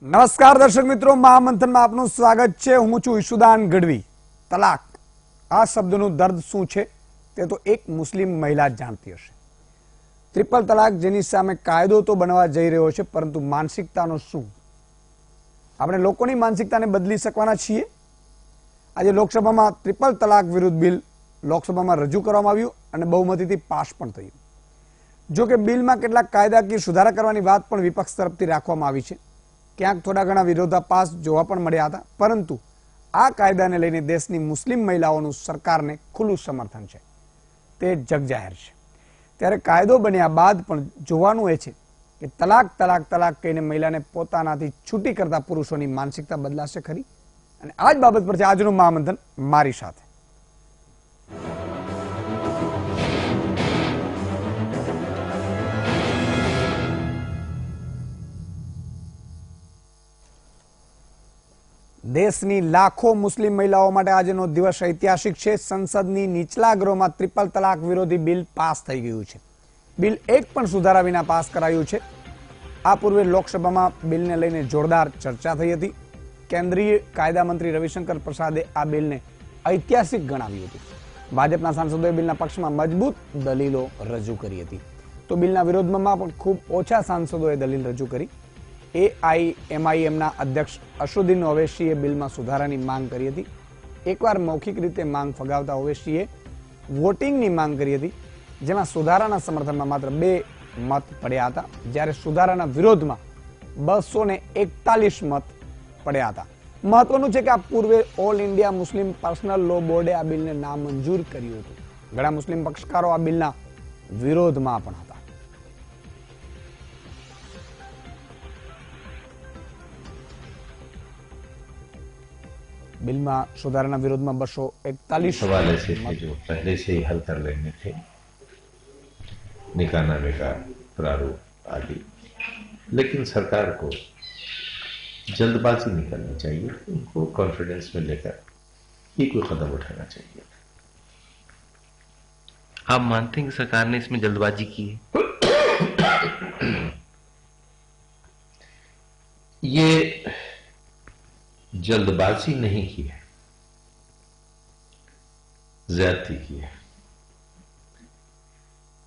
નમસ્કાર દર્શક મિત્રો, મહામંથનમાં આપનું સ્વાગત છે। હું છું ઈશુદાન ગઢવી। તલાક આ શબ્દનું દર્દ શું છે તે તો એક મુસ્લિમ મહિલા જ જાણતી હશે। ટ્રિપલ તલાક જેની સામે કાયદો તો બનવા જઈ રહ્યો છે, પરંતુ માનસિકતાનો શું? આપણે લોકોની માનસિકતાને બદલી શકવાના છીએ? આજે લોકસભામાં ટ્રિપલ તલાક વિરુદ્ધ બિલ લોકસભામાં રજૂ કરવામાં આવ્યું અને બહુમતીથી પાસ પણ થયું। જો કે બિલમાં કેટલાક કાયદાકીય સુધારા કરવાની વાત પણ વિપક્ષ તરફથી રાખવામાં આવી છે। ક્યાંક થોડા ઘણા વિરોધાભાસ જોવા પણ મળ્યા હતા, પરંતુ આ કાયદાને લઈને દેશની મુસ્લિમ મહિલાઓનું સરકારને ખુલ્લું સમર્થન છે, તે જગજાહેર છે। ત્યારે કાયદો બન્યા બાદ પણ જોવાનું એ છે કે તલાક તલાક તલાક કહીને મહિલાને પોતાનાથી છૂટી કરતા પુરુષોની માનસિકતા બદલાશે ખરી? અને આ જ બાબત પર છે આજનું મહામંથન મારી સાથે। દેશની લાખો મુસ્લિમ મહિલાઓ માટે આજનો દિવસ ઐતિહાસિક છે। સંસદની નીચલા ગૃહમાં ટ્રિપલ તલાક વિરોધી બિલ પાસ થઈ ગયું છે। બિલ એક પણ સુધારા વિના પાસ કરાયું છે। આ પૂર્વે લોકસભામાં બિલને લઈને જોરદાર ચર્ચા થઈ હતી। કેન્દ્રીય કાયદા મંત્રી રવિશંકર પ્રસાદે આ બિલને ઐતિહાસિક ગણાવ્યું હતું। ભાજપના સાંસદોએ બિલના પક્ષમાં મજબૂત દલીલો રજૂ કરી હતી, તો બિલના વિરોધમાં પણ ખૂબ ઓછા સાંસદોએ દલીલ રજૂ કરી। AIMIMના અધ્યક્ષ અસદુદ્દીન ઓવૈસીએ બિલમાં સુધારાની માંગ કરી હતી। એકવાર મૌખિક રીતે માંગ ફગાવતા ઓવૈસીએ વોટિંગની માંગ કરી હતી, જેમાં સુધારાના સમર્થનમાં માત્ર 2 મત પડ્યા હતા, જ્યારે સુધારાના વિરોધમાં 241 મત પડ્યા હતા। મહત્વનું છે કે આ પૂર્વે all India Muslim personal law બોર્ડે આ બિલને નામંજૂર કર્યું હતું। ઘણા મુસ્લિમ પક્ષકારો આ બિલના વિરોધમાં પણ હતા। बिल में सुधारा विरोध में 241 सवाल ऐसे थे जो पहले से ही हल कर लेने थे, निकाह नामे का प्रारूप आदि, लेकिन सरकार को जल्दबाजी नहीं करनी चाहिए। उनको कॉन्फिडेंस में लेकर ये कोई कदम उठाना चाहिए। आप मानते हैं कि सरकार ने इसमें जल्दबाजी की है? ये जल्दबाजी नहीं की है, ज्यादती की है।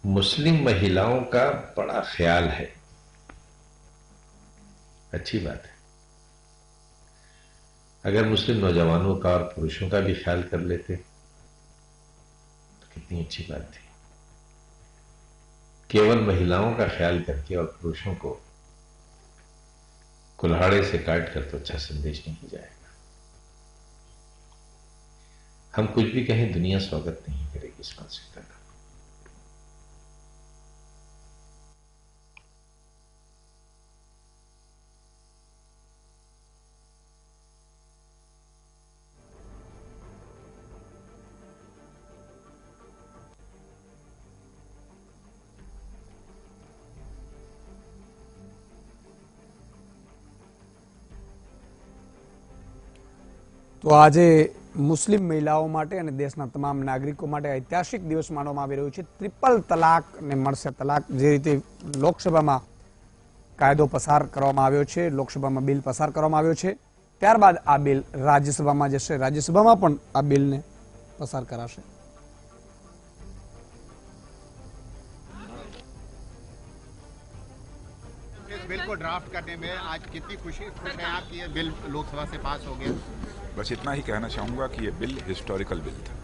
मुस्लिम महिलाओं का बड़ा ख्याल है, अच्छी बात है। अगर मुस्लिम नौजवानों का और पुरुषों का भी ख्याल कर लेते तो कितनी अच्छी बात थी। केवल महिलाओं का ख्याल करके और पुरुषों को कुल्हाड़े से काट कर तो अच्छा संदेश नहीं जाएगा। हम कुछ भी कहें, दुनिया स्वागत नहीं करेगी इस मानसिकता का। તો આજે મુસ્લિમ મહિલાઓ માટે અને દેશના તમામ નાગરિકો માટે ઐતિહાસિક દિવસ માનવામાં આવી રહ્યો છે। ટ્રિપલ તલાકને મળશે તલાક, જે રીતે લોકસભામાં કાયદો પસાર કરવામાં આવ્યો છે, લોકસભામાં બિલ પસાર કરવામાં આવ્યો છે, ત્યારબાદ આ બિલ રાજ્યસભામાં જશે, રાજ્યસભામાં પણ આ બિલને પસાર કરાશે। बिल को ड्राफ्ट करने में आज कितनी खुश हैं आप कि ये बिल लोकसभा से पास हो गया? बस इतना ही कहना चाहूंगा कि ये बिल हिस्टोरिकल बिल था।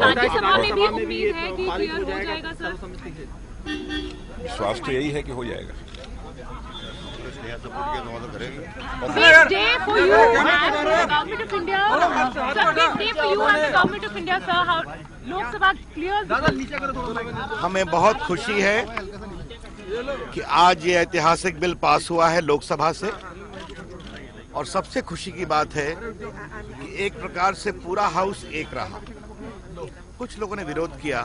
राज्यसभा में भी उम्मीद है कि क्लियर हो जाएगा सर। विश्वास तो यही है कि हो जाएगा। Big day for you and the government of India. Sir, big day for you and the government of India, sir. How Lok Sabha clears. हमें बहुत खुशी है कि आज ये ऐतिहासिक बिल पास हुआ है लोकसभा से, और सबसे खुशी की बात है कि एक प्रकार से पूरा हाउस एक रहा। कुछ लोगों ने विरोध किया,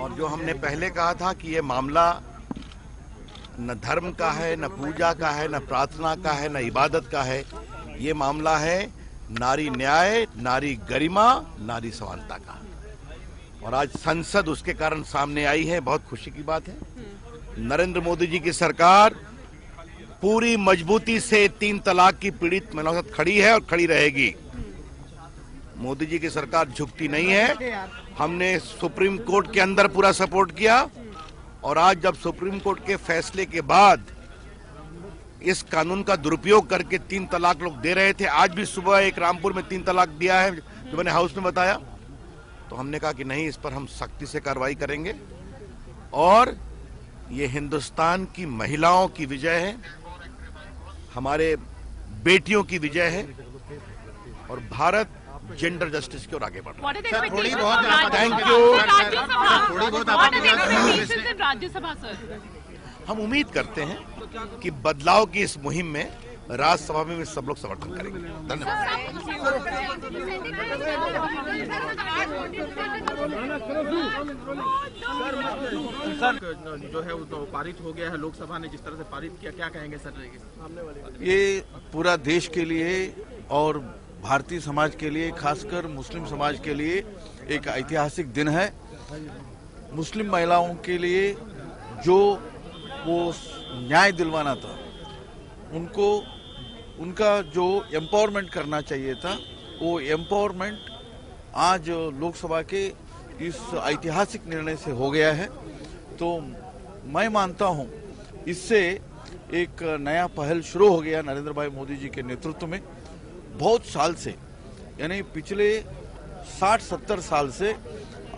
और जो हमने पहले कहा था कि ये मामला न धर्म का है, न पूजा का है, न प्रार्थना का है, न इबादत का है, ये मामला है नारी न्याय, नारी गरिमा, नारी समानता का। और आज संसद उसके कारण सामने आई है, बहुत खुशी की बात है। नरेंद्र मोदी जी की सरकार पूरी मजबूती से 3 तलाक की पीड़ित महिलाओं के साथ खड़ी है और खड़ी रहेगी। मोदी जी की सरकार झुकती नहीं है। हमने सुप्रीम कोर्ट के अंदर पूरा सपोर्ट किया और आज जब सुप्रीम कोर्ट के फैसले के बाद इस कानून का दुरुपयोग करके 3 तलाक लोग दे रहे थे, आज भी सुबह एक रामपुर में 3 तलाक दिया है जो मैंने हाउस में बताया, तो हमने कहा कि नहीं, इस पर हम सख्ती से कार्रवाई करेंगे और ये हिंदुस्तान की महिलाओं की विजय है, हमारे बेटियों की विजय है और भारत जेंडर जस्टिस की ओर आगे बढ़ रहा है। Thank you. राज्यसभा सर, हम उम्मीद करते हैं कि बदलाव की इस मुहिम में राज्यसभा में भी सब लोग समर्थन करेंगे। सर जो है वो पारित हो गया है, लोकसभा ने जिस तरह से पारित किया, क्या कहेंगे सर? ये पूरा देश के लिए और भारतीय समाज के लिए, खासकर मुस्लिम समाज के लिए एक ऐतिहासिक दिन है। मुस्लिम महिलाओं के लिए जो वो न्याय दिलवाना था, उनको उनका जो एम्पावरमेंट करना चाहिए था, वो एम्पावरमेंट आज लोकसभा के इस ऐतिहासिक निर्णय से हो गया है। तो मैं मानता हूं इससे एक नया पहल शुरू हो गया नरेंद्र भाई मोदी जी के नेतृत्व में। बहुत साल से, यानी पिछले 60-70 साल से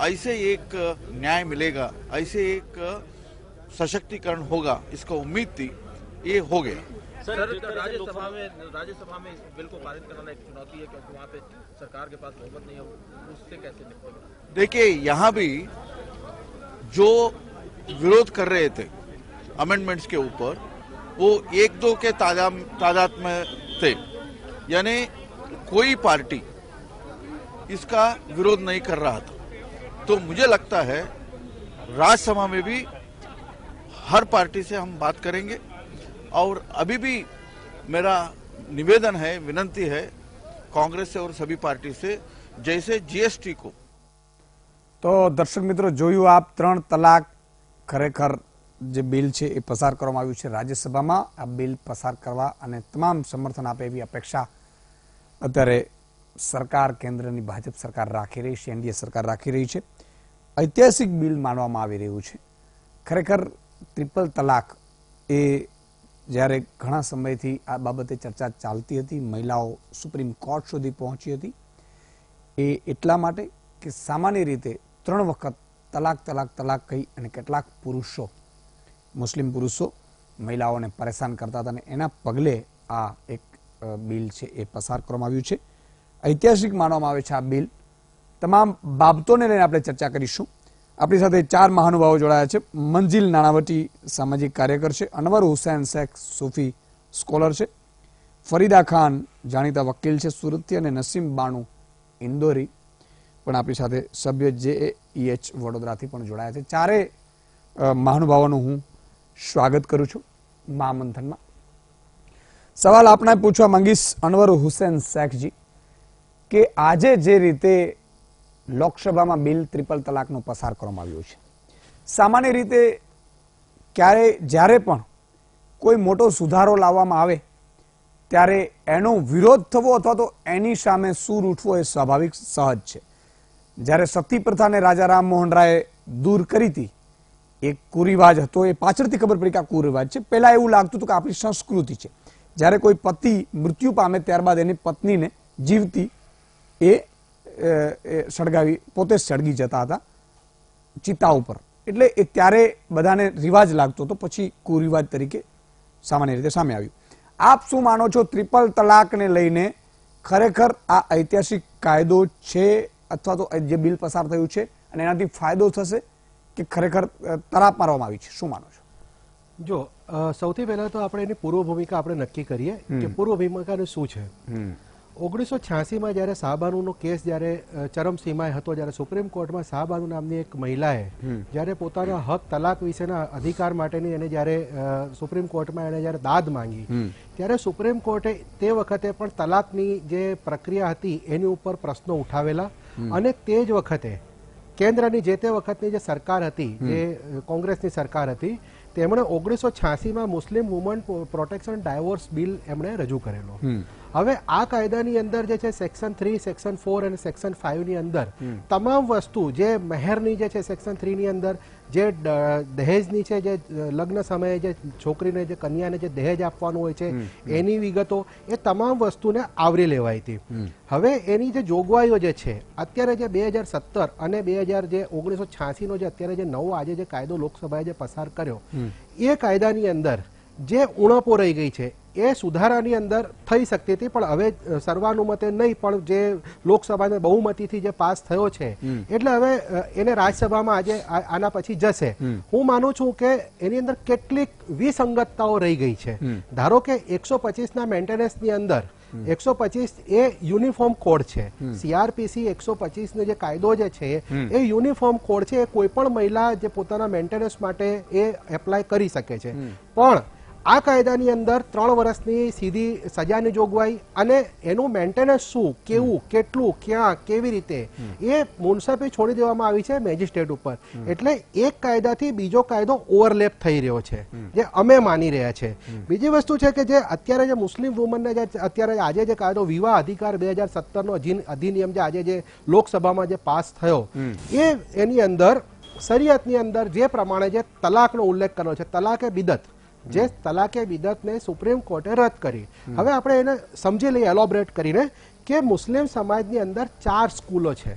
ऐसे एक न्याय मिलेगा, ऐसे एक सशक्तिकरण होगा, इसका उम्मीद थी, ये हो गया। सर राज्यसभा में इस बिल को पारित कराना एक चुनौती है, क्योंकि वहाँ पे सरकार के पास बहुमत नहीं है, उससे कैसे निपटेगा? देखिए, यहाँ भी जो विरोध कर रहे थे अमेंडमेंट्स के ऊपर, वो 1-2 के तादाद में थे, यानी कोई पार्टी इसका विरोध नहीं कर रहा था। तो मुझे लगता है राज्यसभा में भी हर पार्टी से हम बात करेंगे और अभी भी मेरा निवेदन है, विनंती है कांग्रेस से और सभी पार्टी से, जैसे जीएसटी को। तो दर्शक मित्रों, જોયું આપ 3 તલાક ખરેખર જે બિલ છે એ પસાર કરવામાં આવ્યું છે રાજ્યસભામાં। આ બિલ પસાર કરવા અને તમામ સમર્થન આપે એવી અપેક્ષા અત્યારે સરકાર, કેન્દ્રની ભાજપ સરકાર રાખી રહી છે, એનડીએ સરકાર રાખી રહી છે। ઐતિહાસિક બિલ માનવામાં આવી રહ્યું છે। ખરેખર ટ્રિપલ તલાક એ જ્યારે ઘણા સમયથી આ બાબતે ચર્ચા ચાલતી હતી, મહિલાઓ સુપ્રીમ કોર્ટ સુધી પહોંચી હતી, એ એટલા માટે કે સામાન્ય રીતે 3 વખત તલાક તલાક તલાક કહી અને કેટલાક પુરુષો, મુસ્લિમ પુરુષો મહિલાઓને પરેશાન કરતા હતા અને એના પગલે આ એક બિલ છે એ પસાર કરવામાં આવ્યું છે। ઐતિહાસિક માનવામાં આવે છે આ બિલ। તમામ બાબતોને લઈને આપણે ચર્ચા કરીશું। આપણી સાથે 4 મહાનુભાવો જોડાયા છે। મંજિલ નાણાવટી સામાજિક કાર્યકર છે, અનવર હુસૈન શેખ સૂફી સ્કોલર છે, ફરીદા ખાન જાણીતા વકીલ છે સુરતથી, અને નસીમ બાણુ ઇન્દોરી પણ આપણી સાથે સભ્ય JAEH વડોદરાથી પણ જોડાયા છે। ચારે મહાનુભાવોનું હું સ્વાગત કરું છું મહામંથનમાં। સવાલ આપને પૂછવા માંગીશ અનવર હુસૈન શેખજી કે આજે જે રીતે લોકસભામાં બિલ ટ્રિપલ તલાકનો પસાર કરવામાં આવ્યો છે, સામાન્ય રીતે જ્યારે પણ કોઈ મોટો સુધારો લાવવામાં આવે ત્યારે એનો વિરોધ થવો અથવા તો એની સામે સૂર ઉઠવો એ સ્વાભાવિક સહજ છે। જ્યારે સતી પ્રથાને રાજા રામમોહન રાયે દૂર કરી હતી, એક કુરિવાજ હતો, એ પાછળથી ખબર પડી કે આ કુરિવાજ છે। પહેલા એવું લાગતું હતું કે આપણી સંસ્કૃતિ છે। જ્યારે કોઈ પતિ મૃત્યુ પામે ત્યારબાદ એની પત્નીને જીવતી એ સળગાવી, પોતે સળગી જતા હતા ચિતા ઉપર, એટલે એ ત્યારે બધાને રિવાજ લાગતો હતો, પછી કુરિવાજ તરીકે સામાન્ય રીતે સામે આવ્યું। આપ શું માનો છો, ટ્રિપલ તલાકને લઈને ખરેખર આ ઐતિહાસિક કાયદો છે અથવા તો જે બિલ પસાર થયું છે અને એનાથી ફાયદો થશે કે ખરેખર તરાપ મારવામાં આવી છે, શું માનો છો? જો સૌથી પહેલા તો આપણે એની પૂર્વ ભૂમિકા આપણે નક્કી કરીએ કે પૂર્વ ભૂમિકા શું છે। 1986માં જ્યારે શાહબાનુનો કેસ જ્યારે ચરમસીમાએ હતો, જ્યારે સુપ્રીમ કોર્ટમાં શાહબાનુ નામની એક મહિલાએ જ્યારે પોતાના હક તલાક વિશેના અધિકાર માટેની એને જ્યારે સુપ્રીમ કોર્ટમાં એને જ્યારે દાદ માંગી, ત્યારે સુપ્રીમ કોર્ટે તે વખતે પણ તલાકની જે પ્રક્રિયા હતી એની ઉપર પ્રશ્નો ઉઠાવેલા, અને તે જ વખતે કેન્દ્રની જે તે વખતની જે સરકાર હતી, જે કોંગ્રેસની સરકાર હતી, તેમણે 1986માં મુસ્લિમ વુમન પ્રોટેક્શન ડાયવોર્સ બિલ એમણે રજૂ કરેલો. હવે આ કાયદાની અંદર જે છે સેક્શન 3, સેક્શન 4 અને સેક્શન 5 ની અંદર તમામ વસ્તુ જે મહેરની જે છે સેક્શન 3 ની અંદર જે દહેજની છે, જે લગ્ન સમયે જે છોકરીને જે કન્યાને જે દહેજ આપવાનું હોય છે એની વિગતો, એ તમામ વસ્તુને આવરી લેવાઈ હતી. હવે એની જે જોગવાઈઓ જે છે અત્યારે જે 2017 અને 1986 નો જે અત્યારે જે નવો આજે જે કાયદો લોકસભાએ જે પસાર કર્યો, એ કાયદાની અંદર જે ઉણપો રહી ગઈ છે એ સુધારાની અંદર થઈ શકતી હતી, પણ હવે સર્વાનુમતે નહીં, પણ જે લોકસભાને બહુમતીથી જે પાસ થયો છે એટલે હવે એને રાજ્યસભામાં આજે આના પછી જશે. હું માનું છું કે એની અંદર કેટલીક વિસંગતતાઓ રહી ગઈ છે. ધારો કે 125ના મેન્ટેનન્સની અંદર 125 એ યુનિફોર્મ કોડ છે. CRPC 125 નો જે કાયદો જે છે એ યુનિફોર્મ કોડ છે. એ કોઈ પણ મહિલા જે પોતાના મેન્ટેનન્સ માટે એ એપ્લાય કરી શકે છે, પણ આ કાયદાની અંદર 3 વર્ષની સીધી સજાની જોગવાઈ અને એનું મેન્ટેનન્સ શું, કેવું, કેટલું, ક્યાં, કેવી રીતે એ મુનસફી છોડી દેવામાં આવી છે મેજિસ્ટ્રેટ ઉપર. એટલે એક કાયદાથી બીજો કાયદો ઓવરલેપ થઈ રહ્યો છે, જે અમે માની રહ્યા છે. બીજી વસ્તુ છે કે જે અત્યારે જે મુસ્લિમ વુમનને જે અત્યારે આજે જે કાયદો વિવાહ અધિકાર 2017 નો અધિનિયમ જે આજે જે લોકસભામાં જે પાસ થયો, એની અંદર શરિયતની અંદર જે પ્રમાણે જે તલાકનો ઉલ્લેખ કર્યો છે, તલાકે બિદત, જે તલાકે બિદતને સુપ્રીમ કોર્ટે રદ કરી. હવે આપણે એને સમજી લઈએ એલોબરેટ કરીને કે મુસ્લિમ સમાજની અંદર 4 સ્કૂલો છે,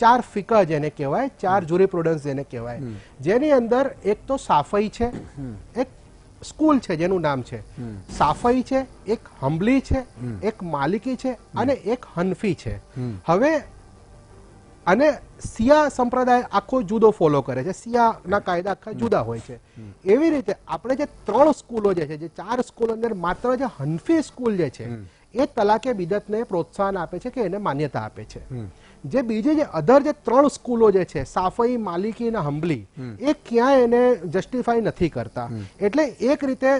4 ફિકહ જેને કહેવાય, 4 જ્યુરિપ્રુડન્સ જેને કહેવાય, જેની અંદર એક તો સાફઈ છે, એક સ્કૂલ છે જેનું નામ છે સાફઈ છે, એક હમ્બલી છે, એક માલિકી છે અને એક હનફી છે. હવે અને સિયા સંપ્રદાય આખો જુદો ફોલો કરે છે, સિયાના કાયદા આખા જુદા હોય છે. એવી રીતે આપણે જે 3 સ્કૂલો જે છે, જે 4 સ્કૂલ અંદર માત્ર જે હનફી સ્કૂલ જે છે એ તલાકે બિદતને પ્રોત્સાહન આપે છે કે એને માન્યતા આપે છે. જે બીજી જે અધર જે 3 સ્કૂલો જે છે સાફઈ, માલિકી અને હમ્બલી, એ ક્યાંય એને જસ્ટિફાઈ નથી કરતા. એટલે એક રીતે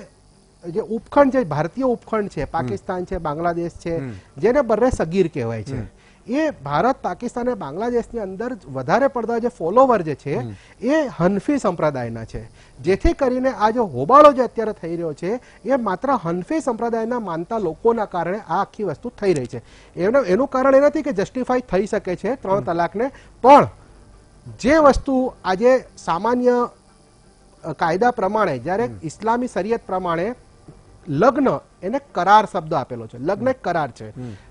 જે ઉપખંડ છે, ભારતીય ઉપખંડ છે, પાકિસ્તાન છે, બાંગ્લાદેશ છે, જેને બર્રે સગીર કહેવાય છે, એ ભારત, પાકિસ્તાન અને બાંગ્લાદેશની અંદર વધારે પડતા જે ફોલોવર જે છે એ હનફી સંપ્રદાયના છે. જેથી કરીને આ જે હોબાળો જે અત્યારે થઈ રહ્યો છે એ માત્ર હનફી સંપ્રદાયના માનતા લોકોના કારણે આ આખી વસ્તુ થઈ રહી છે. એનું કારણ એ નથી કે જસ્ટિફાઈ થઈ શકે છે 3 તલાકને, પણ જે વસ્તુ આજે સામાન્ય કાયદા પ્રમાણે, જ્યારે ઇસ્લામી શરિયત પ્રમાણે લગ્ન એને કરાર શબ્દ આપેલો છે, લગ્ન એક કરાર છે,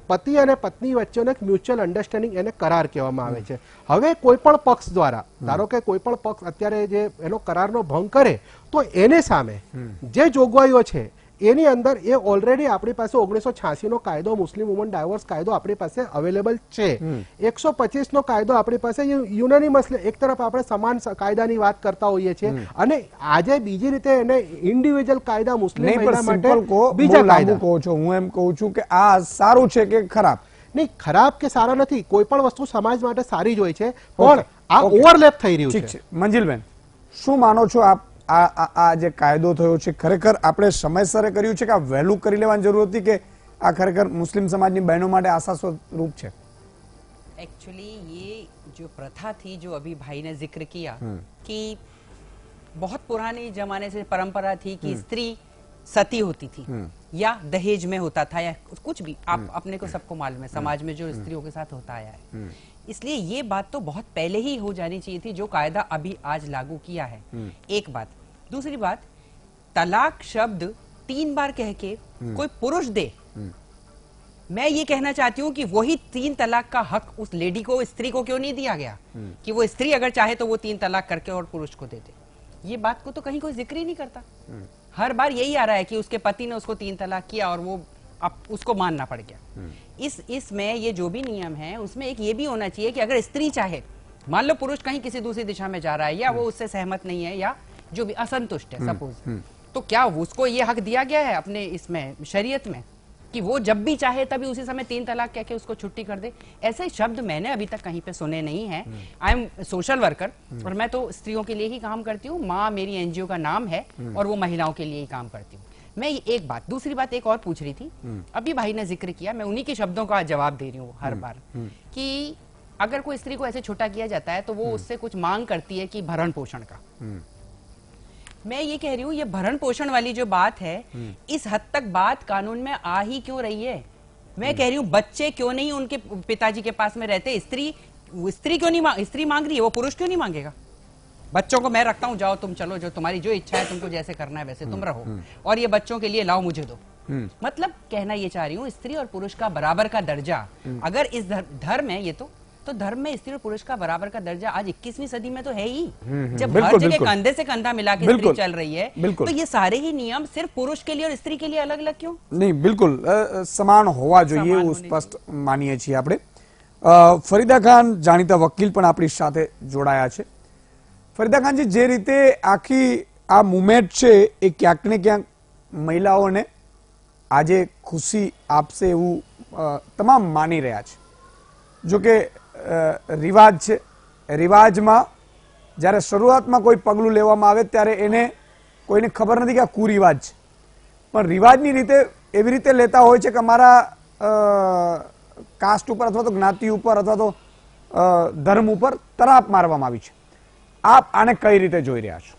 પતિ અને પત્ની વચ્ચેનો એક મ્યુચ્યુઅલ અન્ડરસ્ટેન્ડિંગ એને કરાર કહેવામાં આવે છે. હવે કોઈ પણ પક્ષ દ્વારા, ધારો કે કોઈ પણ પક્ષ અત્યારે જે એનો કરારનો ભંગ કરે તો એને સામે જે જોગવાઈઓ છે એની અંદર એ ઓલરેડી આપણી પાસે 1986 નો કાયદો, મુસ્લિમ વુમન ડાયવોર્સ કાયદો આપણી પાસે અવેલેબલ છે. 125 નો કાયદો આપણી પાસે યુનાનિમસલી, એક તરફ આપણે સમાન કાયદાની વાત કરતા હોઈએ છીએ અને આજે બીજી રીતે એને ઇન્ડિવિડ્યુઅલ કાયદા મુસ્લિમ મહિલા માટે બીજા કાયદા કહો છો. હું એમ કહું છું કે આ સારું છે કે ખરાબ? નહીં, ખરાબ કે સારા નથી, કોઈ પણ વસ્તુ સમાજ માટે સારી જ હોય છે, પણ આ ઓવરલેપ થઈ રહ્યું છે. મંજિલબેન, શું માનો છો આપ? આ જે કાયદો થયો છે ખરેખર આપણે સમયસર કર્યું છે કે આ વહેલું કરી લેવાની જરૂર હતી કે આ ખરેખર मुस्लिम समाज की बहनों માટે आशास्वरूप है? एक्चुअली ये जो प्रथा थी जो अभी भाई ने जिक्र किया कि बहुत पुराने जमाने से परंपरा थी कि स्त्री सती होती थी या दहेज में होता था या कुछ भी, आप अपने को सबको मालूम है समाज में जो स्त्रियों के साथ होता आया है. इसलिए ये बात तो बहुत पहले ही हो जानी चाहिए थी जो कायदा अभी आज लागू किया है. एक बात. दूसरी बात, तलाक शब्द 3 बार कह के कोई पुरुष दे, मैं ये कहना चाहती हूँ कि वही 3 तलाक का हक उस लेडी को, स्त्री को क्यों नहीं दिया गया कि वो स्त्री अगर चाहे तो वो 3 तलाक करके और पुरुष को दे दे. ये बात को तो कहीं कोई जिक्र ही नहीं करता. हर बार यही आ रहा है कि उसके पति ने उसको 3 तलाक किया और वो अब उसको मानना पड़ गया. इसमें ये जो भी नियम है उसमें एक ये भी होना चाहिए कि अगर स्त्री चाहे, मान लो पुरुष कहीं किसी दूसरी दिशा में जा रहा है या वो उससे सहमत नहीं है या जो भी असंतुष्ट है सपोज, तो क्या उसको ये हक दिया गया है अपने इसमें शरीयत में कि वो जब भी चाहे तभी उसी समय 3 तलाक कह के उसको छुट्टी कर दे? ऐसे शब्द मैंने अभी तक कहीं पे सुने नहीं है. आई एम सोशल वर्कर और मैं तो स्त्रियों के लिए ही काम करती हूँ. माँ मेरी एनजीओ का नाम है और वो महिलाओं के लिए ही काम करती हूँ. मैं एक बात, दूसरी बात एक और पूछ रही थी, अभी भाई ने जिक्र किया, मैं उन्हीं के शब्दों का जवाब दे रही हूँ हर बार, कि अगर कोई स्त्री को ऐसे छोटा किया जाता है तो वो उससे कुछ मांग करती है कि भरण पोषण का. मैं ये कह रही हूँ, ये भरण पोषण वाली जो बात है, इस हद तक बात कानून में आ ही क्यों रही है? मैं कह रही हूँ बच्चे क्यों नहीं उनके पिताजी के पास में रहते? स्त्री क्यों नहीं स्त्री मांग रही है, वो पुरुष क्यों नहीं मांगेगा? बच्चों को मैं रखता हूँ, जाओ तुम चलो, जो तुम्हारी जो इच्छा है, तुमको जैसे करना है वैसे तुम रहो, और ये बच्चों के लिए लाओ मुझे दो। मतलब कहना ये चाह रही हूँ, स्त्री और पुरुष का बराबर का दर्जा अगर इस धर्म है, ये तो धर्म में स्त्री और पुरुष का बराबर का दर्जा आज 21वीं सदी में तो है ही। जब हर जगह कंधे से कंधा मिला के स्त्री चल रही है, तो ये सारे ही नियम सिर्फ पुरुष के लिए और स्त्री के लिए अलग अलग क्यों नहीं? बिल्कुल સમાન હોવા જોઈએ એવું સ્પષ્ટ માનીએ છીએ આપણે। ફરીદા ખાન જાણીતા વકીલ પણ આપણી સાથે જોડાયા છે। ફરીદા ખાનજી, જે રીતે આખી આ મુવમેન્ટ છે એ ક્યાંક ને ક્યાંક મહિલાઓને આજે ખુશી આપશે એવું તમામ માની રહ્યા છે। જો કે રિવાજ છે, રિવાજમાં જ્યારે શરૂઆતમાં કોઈ પગલું લેવામાં આવે ત્યારે એને કોઈને ખબર નથી કે આ કુરિવાજ છે, પણ રિવાજની રીતે એવી રીતે લેતા હોય છે કે અમારા કાસ્ટ ઉપર અથવા તો જ્ઞાતિ ઉપર અથવા તો ધર્મ ઉપર તરાપ મારવામાં આવી છે। આપ આને કઈ રીતે જોઈ રહ્યા છો?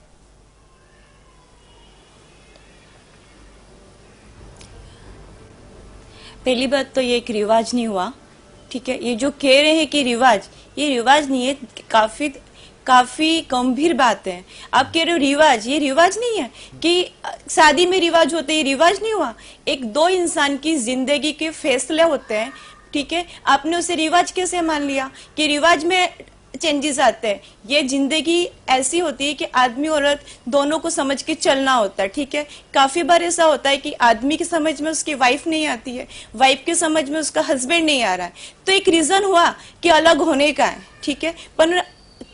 पहली बात तो ये एक रिवाज नहीं हुआ, ठीक है। ये जो कह रहे हैं कि रिवाज, ये रिवाज नहीं है, काफी गंभीर बात है। आप कह रहे हो रिवाज, ये रिवाज नहीं है कि शादी में रिवाज होते, ये रिवाज नहीं हुआ। एक दो इंसान की जिंदगी के फैसले होते हैं, ठीक है। आपने उसे रिवाज कैसे मान लिया कि रिवाज में चेंजेस आते हैं? ये जिंदगी ऐसी होती है कि आदमी औरत दोनों को समझ के चलना होता है, ठीक है। काफी बार ऐसा होता है कि आदमी की समझ में उसकी वाइफ नहीं आती है, वाइफ के समझ में उसका हस्बैंड नहीं आ रहा है, तो एक रीजन हुआ कि अलग होने का है, ठीक है। पर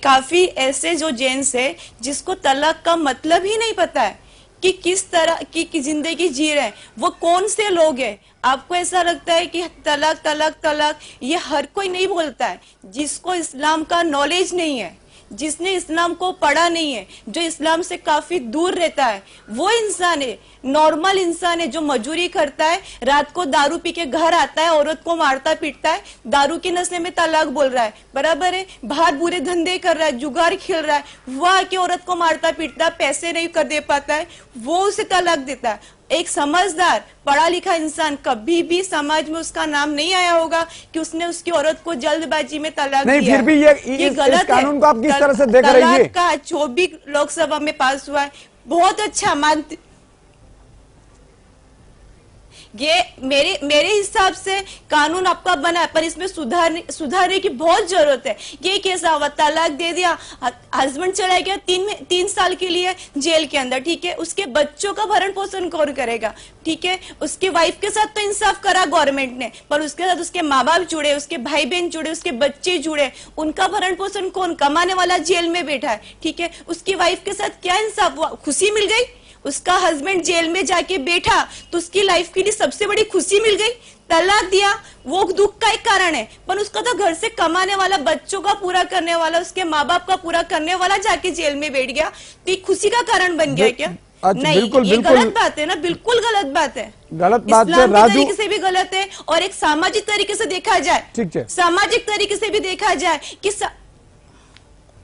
काफी ऐसे जो जेंट्स है जिसको तलाक का मतलब ही नहीं पता है कि किस तरह की जिंदगी जी रहे हैं, वो कौन से लोग हैं। आपको ऐसा लगता है कि तलाक तलाक तलाक ये हर कोई नहीं बोलता है। जिसको इस्लाम का नॉलेज नहीं है, जिसने इस्लाम को पढ़ा नहीं है, जो इस्लाम से काफी दूर रहता है, वो इंसान है, नॉर्मल इंसान है, जो मजूरी करता है, रात को दारू पी के घर आता है, औरत को मारता पीटता है, दारू के नशे में तलाक बोल रहा है, बराबर है। बाहर बुरे धंधे कर रहा है, जुगार खेल रहा है, वो आके औरत को मारता पीटता है, पैसे नहीं कर दे पाता है, वो उसे तलाक देता है। एक समझदार पढ़ा लिखा इंसान कभी भी समाज में उसका नाम नहीं आया होगा कि उसने उसकी औरत को जल्दबाजी में तलाक नहीं, दिया। फिर भी ये गलत कानून को आप किस तरह से देख रही है? का जो भी लोकसभा में पास हुआ है बहुत अच्छा मानती, ये मेरे हिसाब से कानून आपका बना है, पर इसमें सुधारने की बहुत जरूरत है। ये कैसा हुआ, तलाक दे दिया, हस्बैंड चला गया 3 साल के लिए जेल के अंदर, ठीक है। उसके बच्चों का भरण पोषण कौन करेगा, ठीक है। उसके वाइफ के साथ तो इंसाफ करा गवर्नमेंट ने, पर उसके साथ उसके माँ बाप जुड़े, उसके भाई बहन जुड़े, उसके बच्चे जुड़े, उनका भरण पोषण कौन? कमाने वाला जेल में बैठा है, ठीक है। उसकी वाइफ के साथ क्या इंसाफ हुआ? खुशी मिल गई? उसका हस्बैंड जेल में जाके बैठा तो उसकी लाइफ के लिए सबसे बड़ी खुशी मिल गई। तलाक दिया वो दुख का एक कारण है, पर उसका तो घर से कमाने वाला, बच्चों का पूरा करने वाला, उसके माँ बाप का पूरा करने वाला जाके जेल में बैठ गया, तो ये खुशी का कारण बन गया क्या? नहीं, बिल्कुल, ये बिल्कुल, गलत बात है ना, बिल्कुल गलत बात है, गलत बात है इस्लाम के राजू। तरीके से भी गलत है और एक सामाजिक तरीके से देखा जाए, ठीक है, सामाजिक तरीके से भी देखा जाए कि